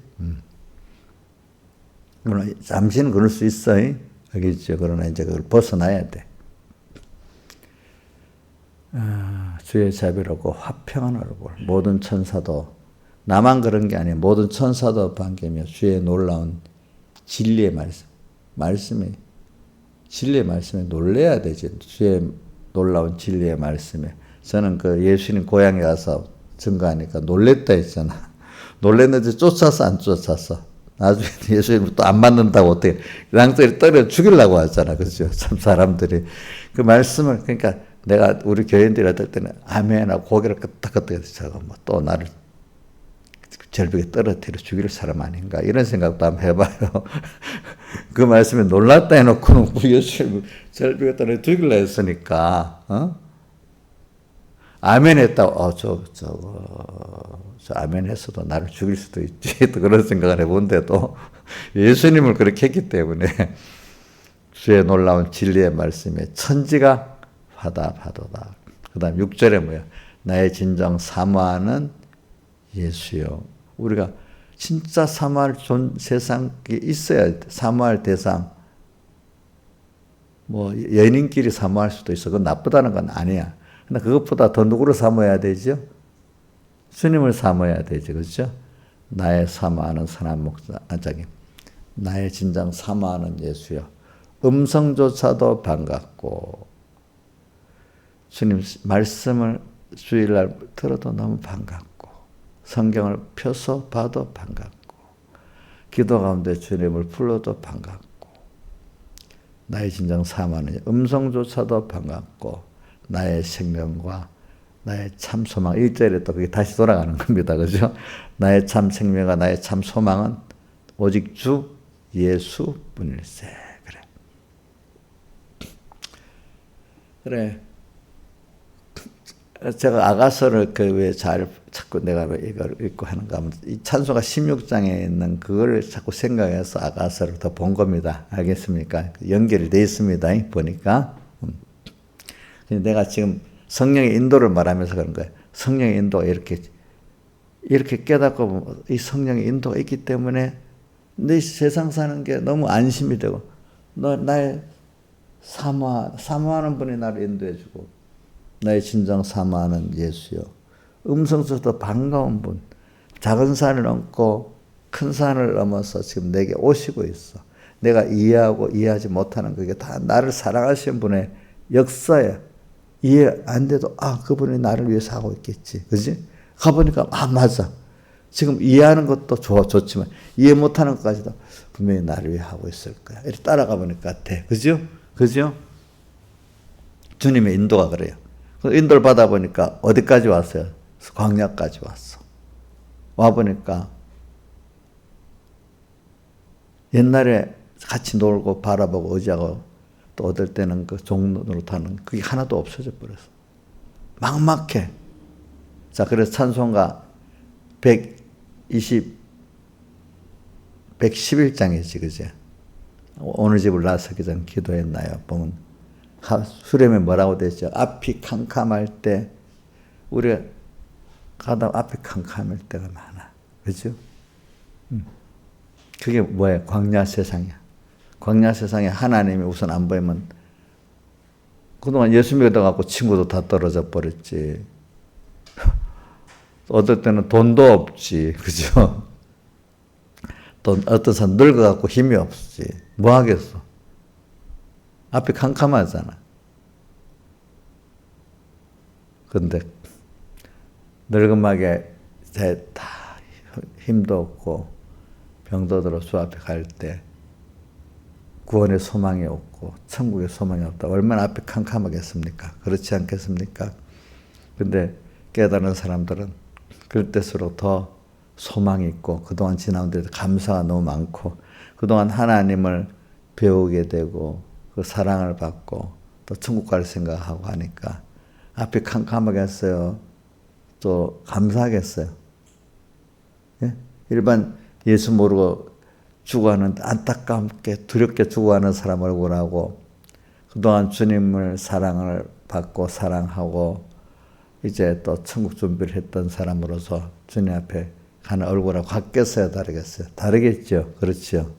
그러나 잠시는 그럴 수 있어요. 알겠죠? 그러나 이제 그걸 벗어나야 돼. 주의 자비롭고 화평한 얼굴. 모든 천사도, 나만 그런 게 아니에요. 모든 천사도 반기며 주의 놀라운 진리의 말씀에, 진리의 말씀에 놀래야 되지. 주의 놀라운 진리의 말씀에. 저는 그 예수님 고향에 가서 증거하니까 놀랬다 했잖아. 놀랬는데 쫓아서 안 쫓았어. 나중에 예수님을 또 안 만난다고 어떻게 낭떠러지 떨어 죽이려고 하잖아. 그죠? 참 사람들이. 그 말씀을, 그러니까 내가 우리 교인들이 어떨 때는 아멘하고 고개를 끄덕끄덕해서 저거 뭐 또 나를 절벽에 떨어뜨려 죽일 사람 아닌가 이런 생각도 한번 해봐요. 그 말씀에 놀랐다 해놓고는 예수님을 절벽에 떨어뜨려 죽이려 했으니까 아멘 했다고 저 아멘 했어도 나를 죽일 수도 있지 또 그런 생각을 해본데도 예수님을 그렇게 했기 때문에 주의 놀라운 진리의 말씀에 천지가 화답하도다. 그 다음 6절에 뭐야? 나의 진정 사모하는 예수요. 우리가 진짜 사모할 세상이 있어야 돼. 사모할 대상. 뭐 연인끼리 사모할 수도 있어. 그건 나쁘다는 건 아니야. 근데 그것보다 더 누구를 사모해야 되죠? 주님을 사모해야 되죠. 그렇죠? 나의 사모하는 선한 목자, 나의 진정 사모하는 예수요. 음성조차도 반갑고 주님 말씀을 주일날 들어도 너무 반갑고 성경을 펴서 봐도 반갑고 기도 가운데 주님을 불러도 반갑고 나의 진정 사모하는 음성조차도 반갑고 나의 생명과 나의 참 소망 1절에 또 그게 다시 돌아가는 겁니다. 그죠? 나의 참 생명과 나의 참 소망은 오직 주 예수뿐일세. 그래. 제가 아가서를 왜 자꾸 내가 왜 이걸 읽고 하는가 하면 이 찬송가 16장에 있는 그걸 자꾸 생각해서 아가서를 더 본 겁니다. 알겠습니까? 연결이 돼 있습니다. 보니까. 내가 지금 성령의 인도를 말하면서 그런 거예요. 성령의 인도가 이렇게 깨닫고 이 성령의 인도가 있기 때문에 내 세상 사는 게 너무 안심이 되고 나의 사모하는 분이 나를 인도해 주고 나의 진정 사모하는 예수요. 음성에서도 반가운 분. 작은 산을 넘고 큰 산을 넘어서 지금 내게 오시고 있어. 내가 이해하고 이해하지 못하는 그게 다 나를 사랑하시는 분의 역사야. 이해 안 돼도 그분이 나를 위해서 하고 있겠지. 그지? 가보니까 맞아. 지금 이해하는 것도 좋지만 이해 못하는 것까지도 분명히 나를 위해 하고 있을 거야. 이렇게 따라가 보니까 돼. 그죠? 그죠? 주님의 인도가 그래요. 인도를 받아보니까 어디까지 왔어요? 광야까지 왔어. 와보니까 옛날에 같이 놀고 바라보고 의지하고 또 어떨 때는 그 종로로 타는 그게 하나도 없어져 버렸어. 막막해. 자, 그래서 찬송가 111장이지, 그제? 오늘 집을 나서기 전 기도했나요? 보면 수렴에 뭐라고 되죠? 앞이 캄캄할 때 우리가 가다 앞이 캄캄할 때가 많아. 그죠? 그게 뭐예요? 광야 세상이야. 광야 세상에 하나님이 우선 안 보이면 그동안 예수 믿어갖고 친구도 다 떨어져 버렸지. 어떨 때는 돈도 없지. 그죠? 어떤 사람 늙어갖고 힘이 없지. 뭐 하겠어? 앞이 캄캄하잖아. 근데 늙음하게 다 힘도 없고 병도 들어 주 앞에 갈 때 구원의 소망이 없고 천국의 소망이 없다. 얼마나 앞이 캄캄하겠습니까? 그렇지 않겠습니까? 근데 깨달은 사람들은 그럴 때수록 더 소망이 있고 그동안 지나온 데도 감사가 너무 많고 그동안 하나님을 배우게 되고 그 사랑을 받고 또 천국 갈 생각하고 하니까 앞이 캄캄하겠어요. 또 감사하겠어요. 예? 일반 예수 모르고 죽어가는 안타깝게 두렵게 죽어가는 사람 얼굴하고 그동안 주님을 사랑을 받고 사랑하고 이제 또 천국 준비를 했던 사람으로서 주님 앞에 가는 얼굴하고 같겠어요? 다르겠어요? 다르겠죠? 그렇죠?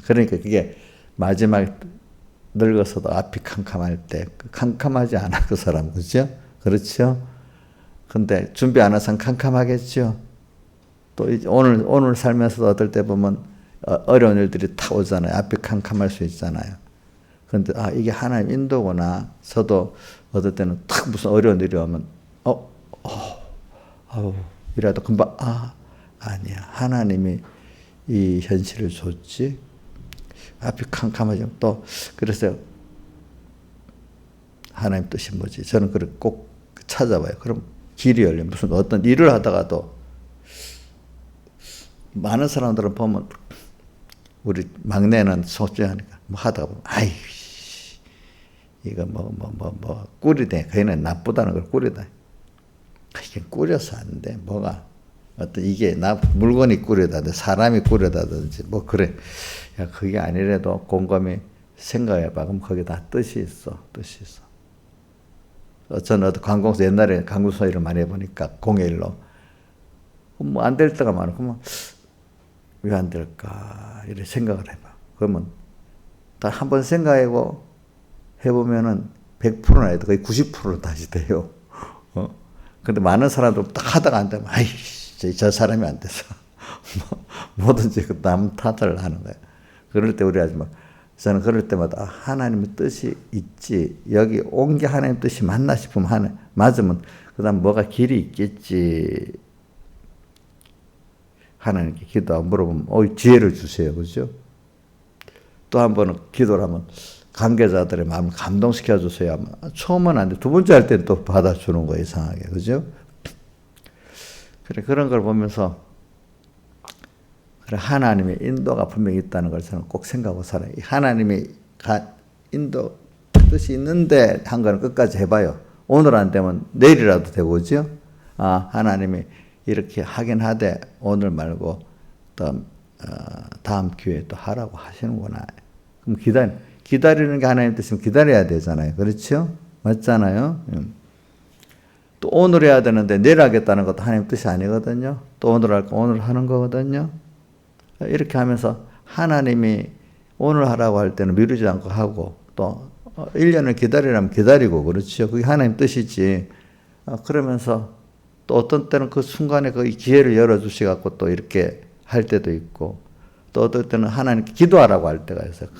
그러니까 그게 마지막에 늙어서도 앞이 캄캄할 때 캄캄하지 않아 그 사람 그죠? 그렇죠? 근데 준비 안 해서 캄캄하겠죠? 또 이제 오늘 살면서도 어떨 때 보면 어려운 일들이 탁 오잖아요. 앞이 캄캄할 수 있잖아요. 그런데 이게 하나님 인도구나. 저도 어떨 때는 탁 무슨 어려운 일이 오면 이라도 금방 아니야. 하나님이 이 현실을 줬지. 앞이 캄캄하죠. 또 그래서 하나님 뜻이 뭐지? 저는 그걸 꼭 찾아봐요. 그럼 길이 열려. 무슨 어떤 일을 하다가도 많은 사람들은 보면 우리 막내는 솔직하니까 뭐 하다가 보면 이거 꿀이네. 그애는 나쁘다는 걸 꿀이다. 이게 꿀여서 안 돼. 뭐가 어떤 이게 물건이 꿀이다든지 사람이 꿀이다든지 뭐 그래. 야 그게 아니래도 곰곰이 생각해봐. 그럼 거기 다 뜻이 있어. 뜻이 있어. 저는 관공서 옛날에 관공서 일을 많이 해보니까 공예일로 뭐 안 될 때가 많아. 그러면 왜 안 될까 이렇게 생각을 해봐. 그러면 딱 한 번 생각하고 해보면은 100%는 아니도 거의 90%는 다시 돼요. 근데 많은 사람들 딱 하다가 안 되면 저 사람이 안 돼서 뭐든지 남 탓을 하는 거예요. 그럴 때 우리 저는 그럴 때마다 하나님의 뜻이 있지. 여기 온 게 하나님의 뜻이 맞나 싶으면 맞으면 그다음 뭐가 길이 있겠지. 하나님께 기도하고 물어보면 지혜를 주세요. 그죠? 또 한 번은 기도를 하면 관계자들의 마음을 감동시켜 주세요. 처음은 안 돼. 두 번째 할 때는 또 받아주는 거예요. 이상하게. 그죠? 그래, 그런 걸 보면서 그래, 하나님의 인도가 분명히 있다는 걸 저는 꼭 생각하고 살아요. 하나님의 인도 뜻이 있는데 한 거는 끝까지 해봐요. 오늘 안 되면 내일이라도 되고, 그죠? 하나님이 이렇게 하긴 하되 오늘 말고 또 다음 기회에 또 하라고 하시는구나. 그럼 기다리는 게 하나님 뜻이면 기다려야 되잖아요. 그렇죠? 맞잖아요. 또 오늘 해야 되는데 내일 하겠다는 것도 하나님 뜻이 아니거든요. 또 오늘 할 거 오늘 하는 거거든요. 이렇게 하면서 하나님이 오늘 하라고 할 때는 미루지 않고 하고 또 1년을 기다리라면 기다리고 그렇죠. 그게 하나님 뜻이지. 그러면서 또 어떤 때는 그 순간에 그 기회를 열어주셔갖고 또 이렇게 할 때도 있고 또 어떨 때는 하나님께 기도하라고 할 때가 있어요.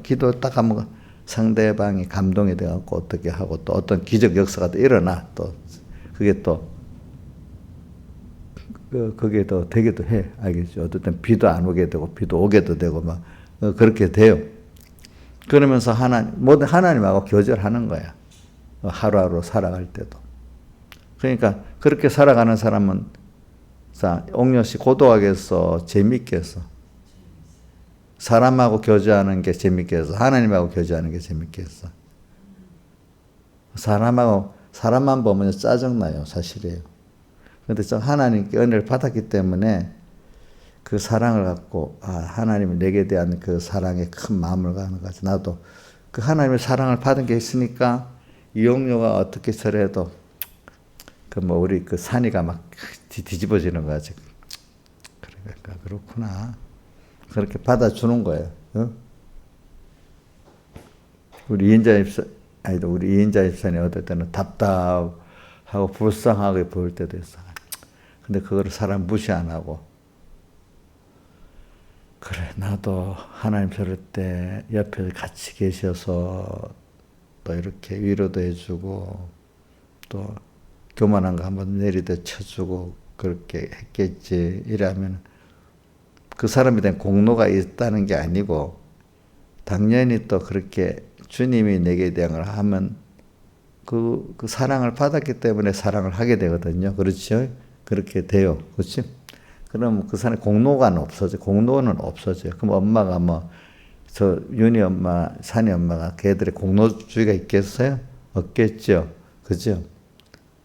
기도 딱 하면 상대방이 감동이 돼갖고 어떻게 하고 또 어떤 기적 역사가 또 일어나 또 그게 또 그게 더 되기도 해. 알겠죠? 어떨 땐 비도 안 오게 되고 비도 오게도 되고 막 그렇게 돼요. 그러면서 모든 하나님하고 교제하는 거야. 하루하루 살아갈 때도. 그러니까 그렇게 살아가는 사람은 옥녀 씨 고독하겠어? 재밌겠어? 사람하고 교제하는 게 재밌겠어? 하나님하고 교제하는 게 재밌겠어? 사람만 보면 짜증나요. 사실이에요. 그런데 하나님께 은혜를 받았기 때문에 그 사랑을 갖고 하나님이 내게 대한 그 사랑에 큰 마음을 가는 거지. 나도 그 하나님의 사랑을 받은 게 있으니까 이용료가 어떻게 저래도 우리 그 산이가 막 뒤집어지는 거야 지금. 그러니까 그렇구나. 그렇게 받아주는 거예요. 우리 이인자 집사님 어떨 때는 답답하고 불쌍하게 보일 때도 있어. 근데 그거를 사람 무시 안 하고 그래 나도 하나님 저럴 때 옆에 같이 계셔서 또 이렇게 위로도 해주고 또 교만한 거 한번 내리대 쳐주고 그렇게 했겠지. 이러면 그 사람에 대한 공로가 있다는 게 아니고 당연히 또 그렇게 주님이 내게 대한 걸 하면 그 사랑을 받았기 때문에 사랑을 하게 되거든요. 그렇죠? 그렇게 돼요. 그렇죠? 그럼 그 사람의 공로가 없어져. 공로는 없어져요. 그럼 엄마가 저 윤희 엄마, 산이 엄마가 걔들의 공로주의가 있겠어요? 없겠죠. 그죠?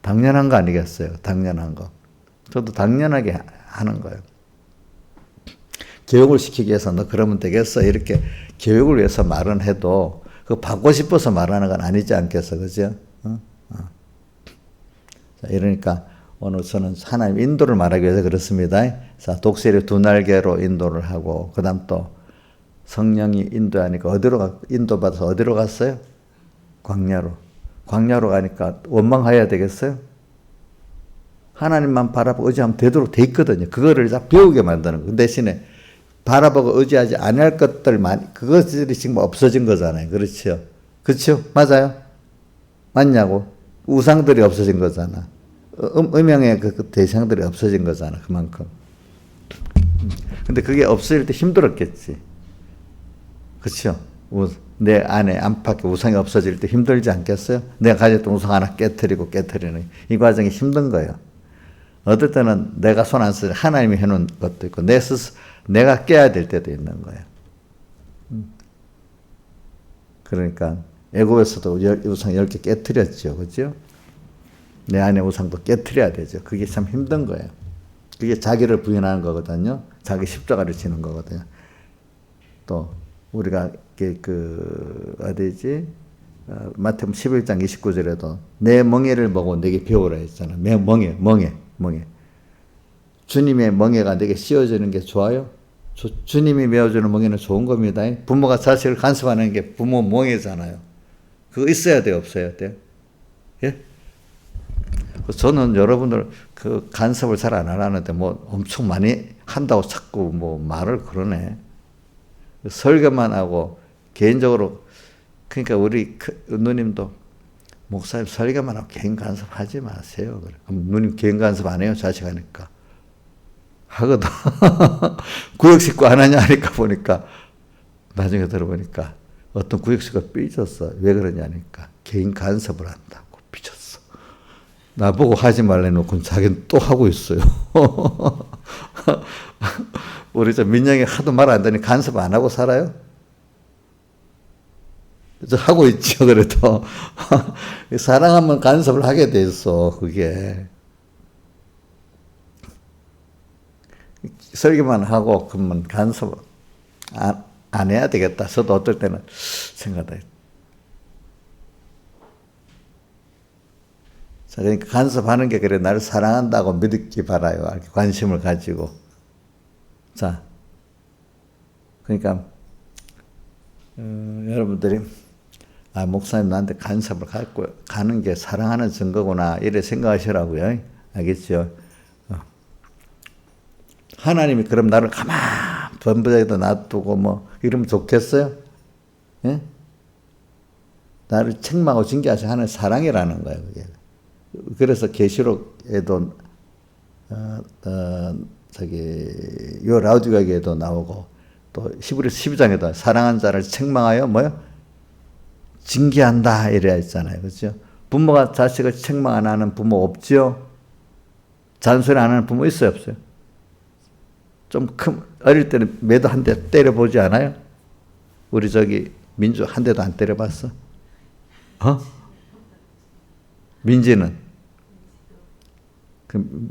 당연한 거 아니겠어요? 당연한 거. 저도 당연하게 하는 거예요. 교육을 시키기 위해서 너 그러면 되겠어. 이렇게 교육을 위해서 말은 해도 그 받고 싶어서 말하는 건 아니지 않겠어. 그죠? 자, 이러니까 오늘 저는 하나님 인도를 말하기 위해서 그렇습니다. 자, 독수리 두 날개로 인도를 하고, 그 다음 또 성령이 인도하니까 인도받아서 어디로 갔어요? 광야로. 광야로 가니까 원망해야 되겠어요? 하나님만 바라보고 의지하면 되도록 돼 있거든요. 그거를 다 배우게 만드는 거. 그 대신에 바라보고 의지하지 않을 것들만, 그것들이 지금 없어진 거잖아요. 그렇죠? 그렇죠? 맞아요? 맞냐고? 우상들이 없어진 거잖아. 음양의 그 대상들이 없어진 거잖아. 그만큼. 근데 그게 없어질 때 힘들었겠지. 그렇죠? 내 안에 안팎에 우상이 없어질 때 힘들지 않겠어요? 내가 가졌던 우상 하나 깨트리는 이 과정이 힘든 거예요. 어떨 때는 내가 손 안 쓰지 하나님이 해놓은 것도 있고 내가 깨야 될 때도 있는 거예요. 그러니까 애굽에서도 우상 10개 깨트렸죠. 그죠? 내 안에 우상도 깨트려야 되죠. 그게 참 힘든 거예요. 그게 자기를 부인하는 거거든요. 자기 십자가를 지는 거거든요. 또 우리가 어디지? 마태복음 11장 29절에도 내 멍에를 보고 내게 배우라 했잖아. 내 멍에. 주님의 멍에가 내게 씌워지는 게 좋아요? 주님이 메어주는 멍에는 좋은 겁니다. 부모가 자식을 간섭하는 게 부모 멍에잖아요. 그거 있어야 돼요? 없어야 돼요? 예? 저는 여러분들 그 간섭을 잘 안 하는데 엄청 많이 한다고 자꾸 말을 그러네. 설교만 하고 개인적으로, 그러니까 우리 누님도 목사님 설교만 하고 개인 간섭하지 마세요. 그래. 누님 개인 간섭 안 해요? 자식 하니까. 하거든. 구역식구 안 하냐 하니까 보니까 나중에 들어보니까 어떤 구역식구가 삐졌어. 왜 그러냐니까 개인 간섭을 한다고 삐졌어. 나보고 하지 말래놓고 자기는 또 하고 있어요. 우리 저 민영이 하도 말 안 되니 간섭 안 하고 살아요? 저 하고 있죠. 그래도 사랑하면 간섭을 하게 돼 있어. 그게 설교만 하고 그러면 간섭 안 해야 되겠다. 저도 어떨 때는 생각해요. 자, 그러니까 간섭하는 게 그래 나를 사랑한다고 믿기 바라요. 관심을 가지고. 자, 그러니까 여러분들이 목사님 나한테 간섭을 갖고 가는 게 사랑하는 증거구나 이래 생각하시라고요. 알겠죠? 하나님이 그럼 나를 가만 범죄에다 놔두고 이러면 좋겠어요? 예? 나를 책망하고 징계하시 하는 사랑이라는 거예요. 그게. 그래서 계시록에도 요 라우디가에도 나오고 또 히브리서 12장에도 사랑한 자를 책망하여 징계한다 이래야 있잖아요. 그렇죠? 부모가 자식을 책망 안 하는 부모 없죠? 잔소리 안 하는 부모 있어요, 없어요? 좀 어릴 때는 매도 한 대 때려보지 않아요? 우리 민주 한 대도 안 때려봤어? 민지는?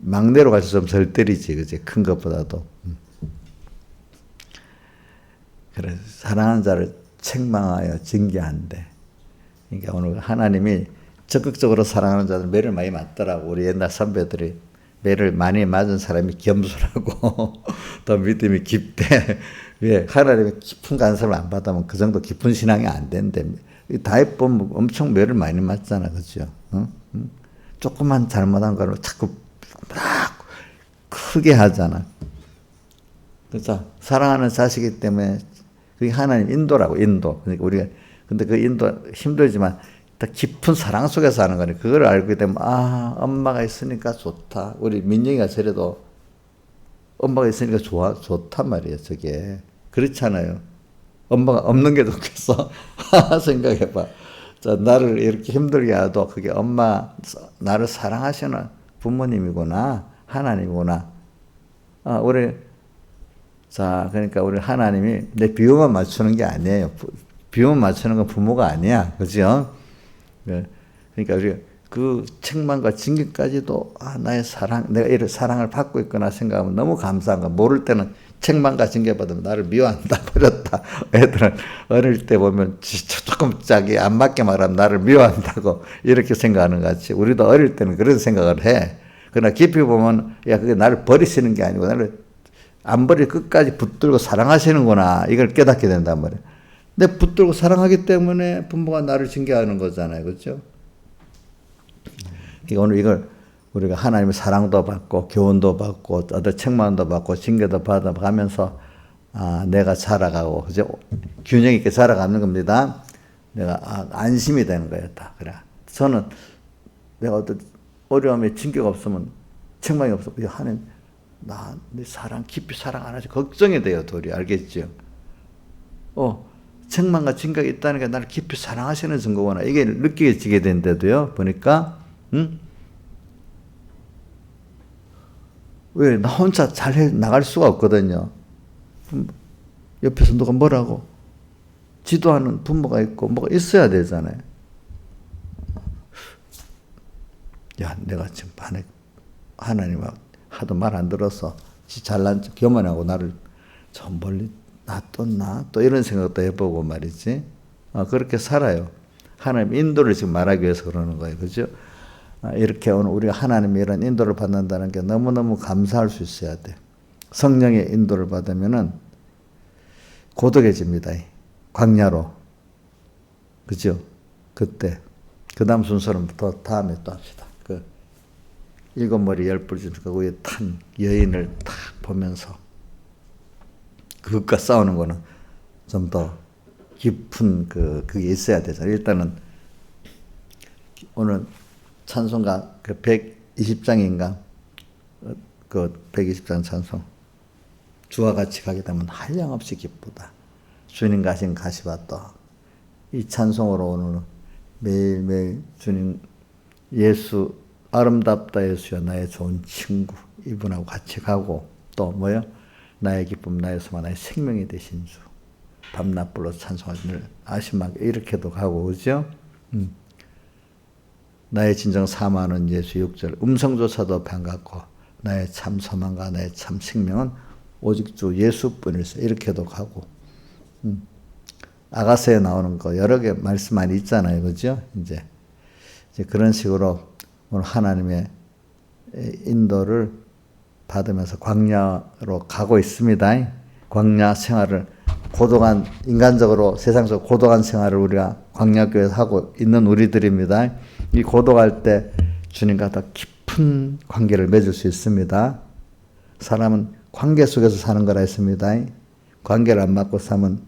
막내로 가서 좀 덜 때리지, 그지? 큰 것보다도. 그래서 사랑하는 자를 책망하여 징계한대. 그러니까 오늘 하나님이 적극적으로 사랑하는 자들 매를 많이 맞더라고. 우리 옛날 선배들이 매를 많이 맞은 사람이 겸손하고 더 믿음이 깊대. 왜? 하나님의 깊은 간섭을 안 받으면 그 정도 깊은 신앙이 안 된대. 다윗 보면 엄청 매를 많이 맞잖아. 그죠? 조금만 잘못한 거를 자꾸 막 크게 하잖아. 그렇죠? 사랑하는 자식이기 때문에 그게 하나님 인도라고, 인도. 그러니까 우리가, 근데 그 인도 힘들지만 더 깊은 사랑 속에서 하는 거니 그걸 알게 되면 엄마가 있으니까 좋다. 우리 민영이가 저래도 엄마가 있으니까 좋단 말이에요. 저게 그렇잖아요. 엄마가 없는 게 좋겠어. 생각해봐. 자, 나를 이렇게 힘들게 해도 그게 엄마 나를 사랑하시는 부모님이구나, 하나님이구나. 그러니까 우리 하나님이 내 비유만 맞추는 게 아니에요. 비유만 맞추는 건 부모가 아니야, 그죠? 그러니까 우리 그 책망과 징계까지도 나의 사랑, 내가 이런 사랑을 받고 있구나 생각하면 너무 감사한 거. 모를 때는 책망과 징계 받으면 나를 미워한다, 버렸다. 애들은 어릴 때 보면 조금 자기 안 맞게 말하면 나를 미워한다고 이렇게 생각하는 것 같이 우리도 어릴 때는 그런 생각을 해. 그러나 깊이 보면 그게 나를 버리시는 게 아니고 나를 안 버리고 끝까지 붙들고 사랑하시는구나 이걸 깨닫게 된단 말이에요. 근데 붙들고 사랑하기 때문에 부모가 나를 징계하는 거잖아요. 그렇죠? 오늘 이걸 우리가 하나님의 사랑도 받고 교훈도 받고 어떤 책망도 받고 징계도 받아가면서 내가 자라가고 그죠? 균형 있게 자라가는 겁니다. 내가 안심이 되는 거였다. 그래. 저는 내가 어떤 어려움에 징계가 없으면 책망이 없으면 하나님 내 사랑 깊이 사랑 안 하지 걱정이 돼요. 도리 알겠죠? 책망과 징계가 있다는 게 나를 깊이 사랑하시는 증거구나. 이게 느껴지게 된데도요. 보니까 왜 나 혼자 잘 나갈 수가 없거든요. 옆에서 누가 뭐라고 지도하는 부모가 있고 뭐가 있어야 되잖아요. 야, 내가 지금 하나님하고 하도 말 안 들어서 잘난 척 교만하고 나를 저 멀리 놔뒀나? 또 이런 생각도 해보고 말이지. 그렇게 살아요. 하나님 인도를 지금 말하기 위해서 그러는 거예요. 그죠? 이렇게 오늘 우리가 하나님의 이런 인도를 받는다는 게 너무너무 감사할 수 있어야 돼. 성령의 인도를 받으면은 고독해집니다. 광야로. 그죠? 그때. 그 다음 순서는 더 다음에 또 합시다. 일곱 머리 열 뿔 그 위에 탄 여인을 딱 보면서 그것과 싸우는 거는 좀 더 깊은 그게 있어야 되잖아요. 일단은 오늘 찬송가 120장인가 그 120장 찬송 주와 같이 가게 되면 한량없이 기쁘다. 주님 가신 가시밭도 이 찬송으로 오늘 매일매일 주님 예수 아름답다 예수여 나의 좋은 친구 이분하고 같이 가고 또 뭐요? 나의 기쁨 나의 소망 나의 생명이 되신 주 밤낮 불러 찬송하시는 아심하게 이렇게도 가고 그죠? 나의 진정 사모하는 예수 6절 음성조차도 반갑고 나의 참 소망과 나의 참 생명은 오직 주 예수뿐일세 이렇게도 가고 아가서에 나오는 거 여러 개 말씀 많이 있잖아요. 그죠? 이제 그런 식으로 오늘 하나님의 인도를 받으면서 광야로 가고 있습니다. 광야 생활을 고독한 인간적으로 세상적 고독한 생활을 우리가 광야교회에서 하고 있는 우리들입니다. 이 고독할 때 주님과 더 깊은 관계를 맺을 수 있습니다. 사람은 관계 속에서 사는 거라 했습니다. 관계를 안 맺고 살면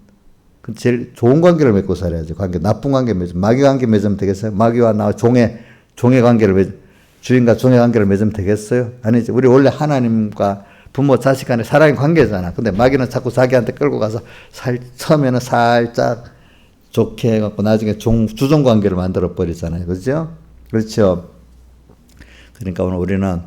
제일 좋은 관계를 맺고 살아야죠. 나쁜 관계 맺으면 마귀 관계 맺으면 되겠어요? 마귀와 나 종의 관계를 주인과 종의 관계를 맺으면 되겠어요? 아니지. 우리 원래 하나님과 부모 자식 간의 사랑의 관계잖아. 근데 마귀는 자꾸 자기한테 끌고 가서 처음에는 살짝 좋게 해갖고 나중에 주종 관계를 만들어 버리잖아요. 그죠? 그렇죠? 그러니까 오늘 우리는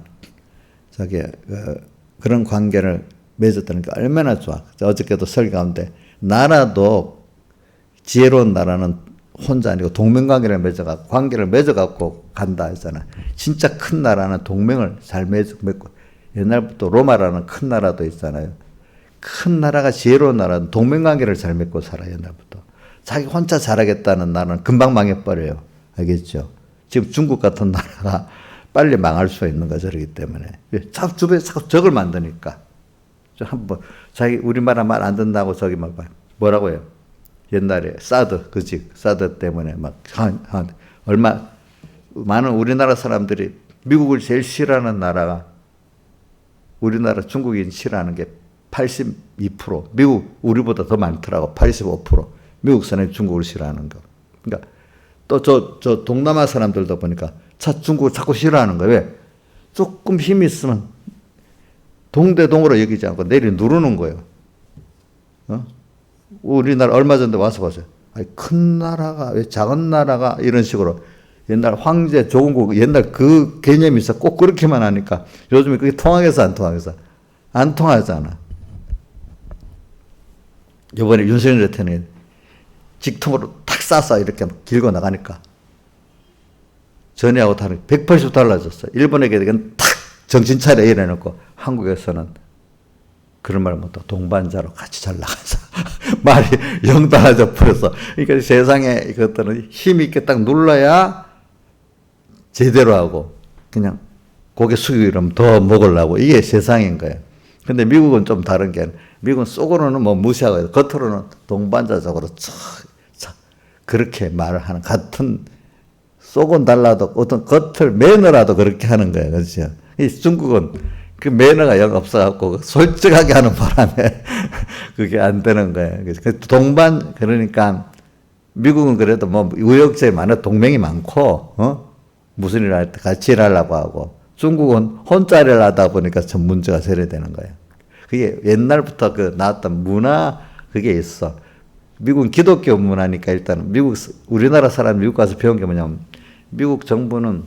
그런 관계를 맺었다는 게 얼마나 좋아. 어저께도 설교 가운데 나라도 지혜로운 나라는 혼자 아니고 동맹관계를 맺어갖고 관계를 맺어갖고 간다 했잖아. 진짜 큰 나라는 동맹을 잘 맺고 옛날부터 로마라는 큰 나라도 있잖아요. 큰 나라가 지혜로운 나라는 동맹관계를 잘 맺고 살아요. 옛날부터. 자기 혼자 잘하겠다는 나라는 금방 망해버려요. 알겠죠? 지금 중국 같은 나라가 빨리 망할 수 있는 거죠. 그렇기 때문에. 주변에 자꾸 적을 만드니까. 한번 자기 우리말 안 듣는다고 저기 막 뭐라고 해요? 옛날에 사드 때문에 얼마 많은 우리나라 사람들이 미국을 제일 싫어하는 나라가 우리나라 중국인 싫어하는 게 82%. 미국 우리보다 더 많더라고. 85%. 미국 사람이 중국을 싫어하는 거. 그러니까 또 저 동남아 사람들도 보니까 중국을 자꾸 싫어하는 거예요. 왜? 조금 힘이 있으면 동대동으로 여기지 않고 내리 누르는 거예요. 우리나라 얼마 전에 와서 봤어요. 아니, 큰 나라가 왜 작은 나라가 이런 식으로 옛날 황제 조공국 옛날 그 개념이 있어. 꼭 그렇게만 하니까 요즘에 그게 통하겠어 안 통하겠어? 안 통하잖아. 이번에 윤석열 대통령이 직통으로 탁 쏴서 이렇게 길고 나가니까 전에하고 다르게 180도 달라졌어요. 일본에게 탁 정신 차려 이래놓고 한국에서는 그런 말 못하고 동반자로 같이 잘 나가서 말이 영 달라져 버렸어. 그러니까 세상에 이것들은 힘 있게 딱 눌러야 제대로 하고 그냥 고개 숙이고 이러면 더 먹으려고 이게 세상인 거예요. 근데 미국은 좀 다른 게 미국은 속으로는 뭐 무시하고 겉으로는 동반자적으로 그렇게 말을 하는 같은 속은 달라도 어떤 겉을 매너라도 그렇게 하는 거예요. 그렇죠? 이 중국은 그 매너가 영 없어갖고 솔직하게 하는 바람에 그게 안 되는 거예요. 동반 그러니까 미국은 그래도 뭐 우역제 많아 동맹이 많고 무슨 일 할 때 같이 일하려고 하고 중국은 혼자 일을 하다 보니까 좀 문제가 세례되는 거예요. 그게 옛날부터 그 나왔던 문화 그게 있어. 미국은 기독교 문화니까 일단 우리나라 사람 미국 가서 배운 게 뭐냐면 미국 정부는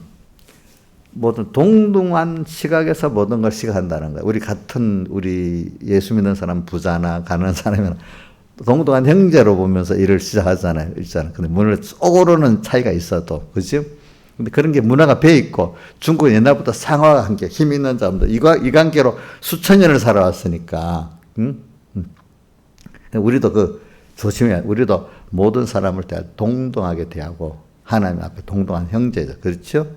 모든 동등한 시각에서 모든 걸 시각한다는 거예요. 우리 예수 믿는 사람 부자나 가난한 사람이면 동등한 형제로 보면서 일을 시작하잖아요. 근데 물론 속으로는 차이가 있어도, 그죠? 근데 그런 게 문화가 배어 있고, 중국은 옛날부터 상하 관계, 힘 있는 자들, 이 관계로 수천 년을 살아왔으니까, 우리도 조심해야, 우리도 모든 사람을 동등하게 대하고, 하나님 앞에 동등한 형제죠. 그렇죠?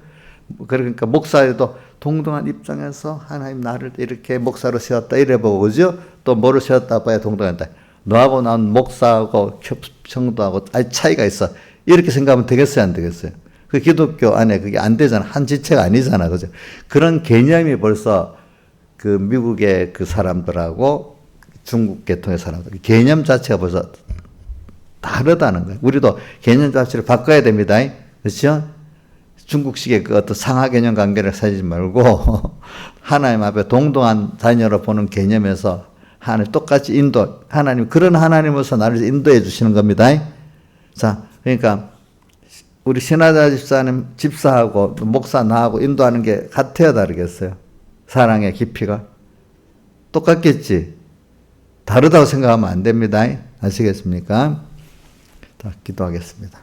그러니까 목사에도 동등한 입장에서 하나님 나를 이렇게 목사로 세웠다 이래보고, 그죠? 또 뭐로 세웠다 봐야 동등하다. 너하고 난 목사하고 성도하고 차이가 있어. 이렇게 생각하면 되겠어요, 안 되겠어요? 그 기독교 안에 그게 안 되잖아. 한 지체가 아니잖아. 그죠? 그런 개념이 벌써 그 미국의 그 사람들하고 중국 계통의 사람들, 개념 자체가 벌써 다르다는 거예요. 우리도 개념 자체를 바꿔야 됩니다. 그렇죠? 중국식의 그 어떤 상하 개념 관계를 사지 말고 하나님 앞에 동등한 자녀로 보는 개념에서 하나님 똑같이 하나님 그런 하나님으로서 나를 인도해 주시는 겁니다. 자, 그러니까 우리 신하자 집사하고 목사 나하고 인도하는 게 같아야 다르겠어요? 사랑의 깊이가 똑같겠지. 다르다고 생각하면 안 됩니다. 아시겠습니까? 자, 기도하겠습니다.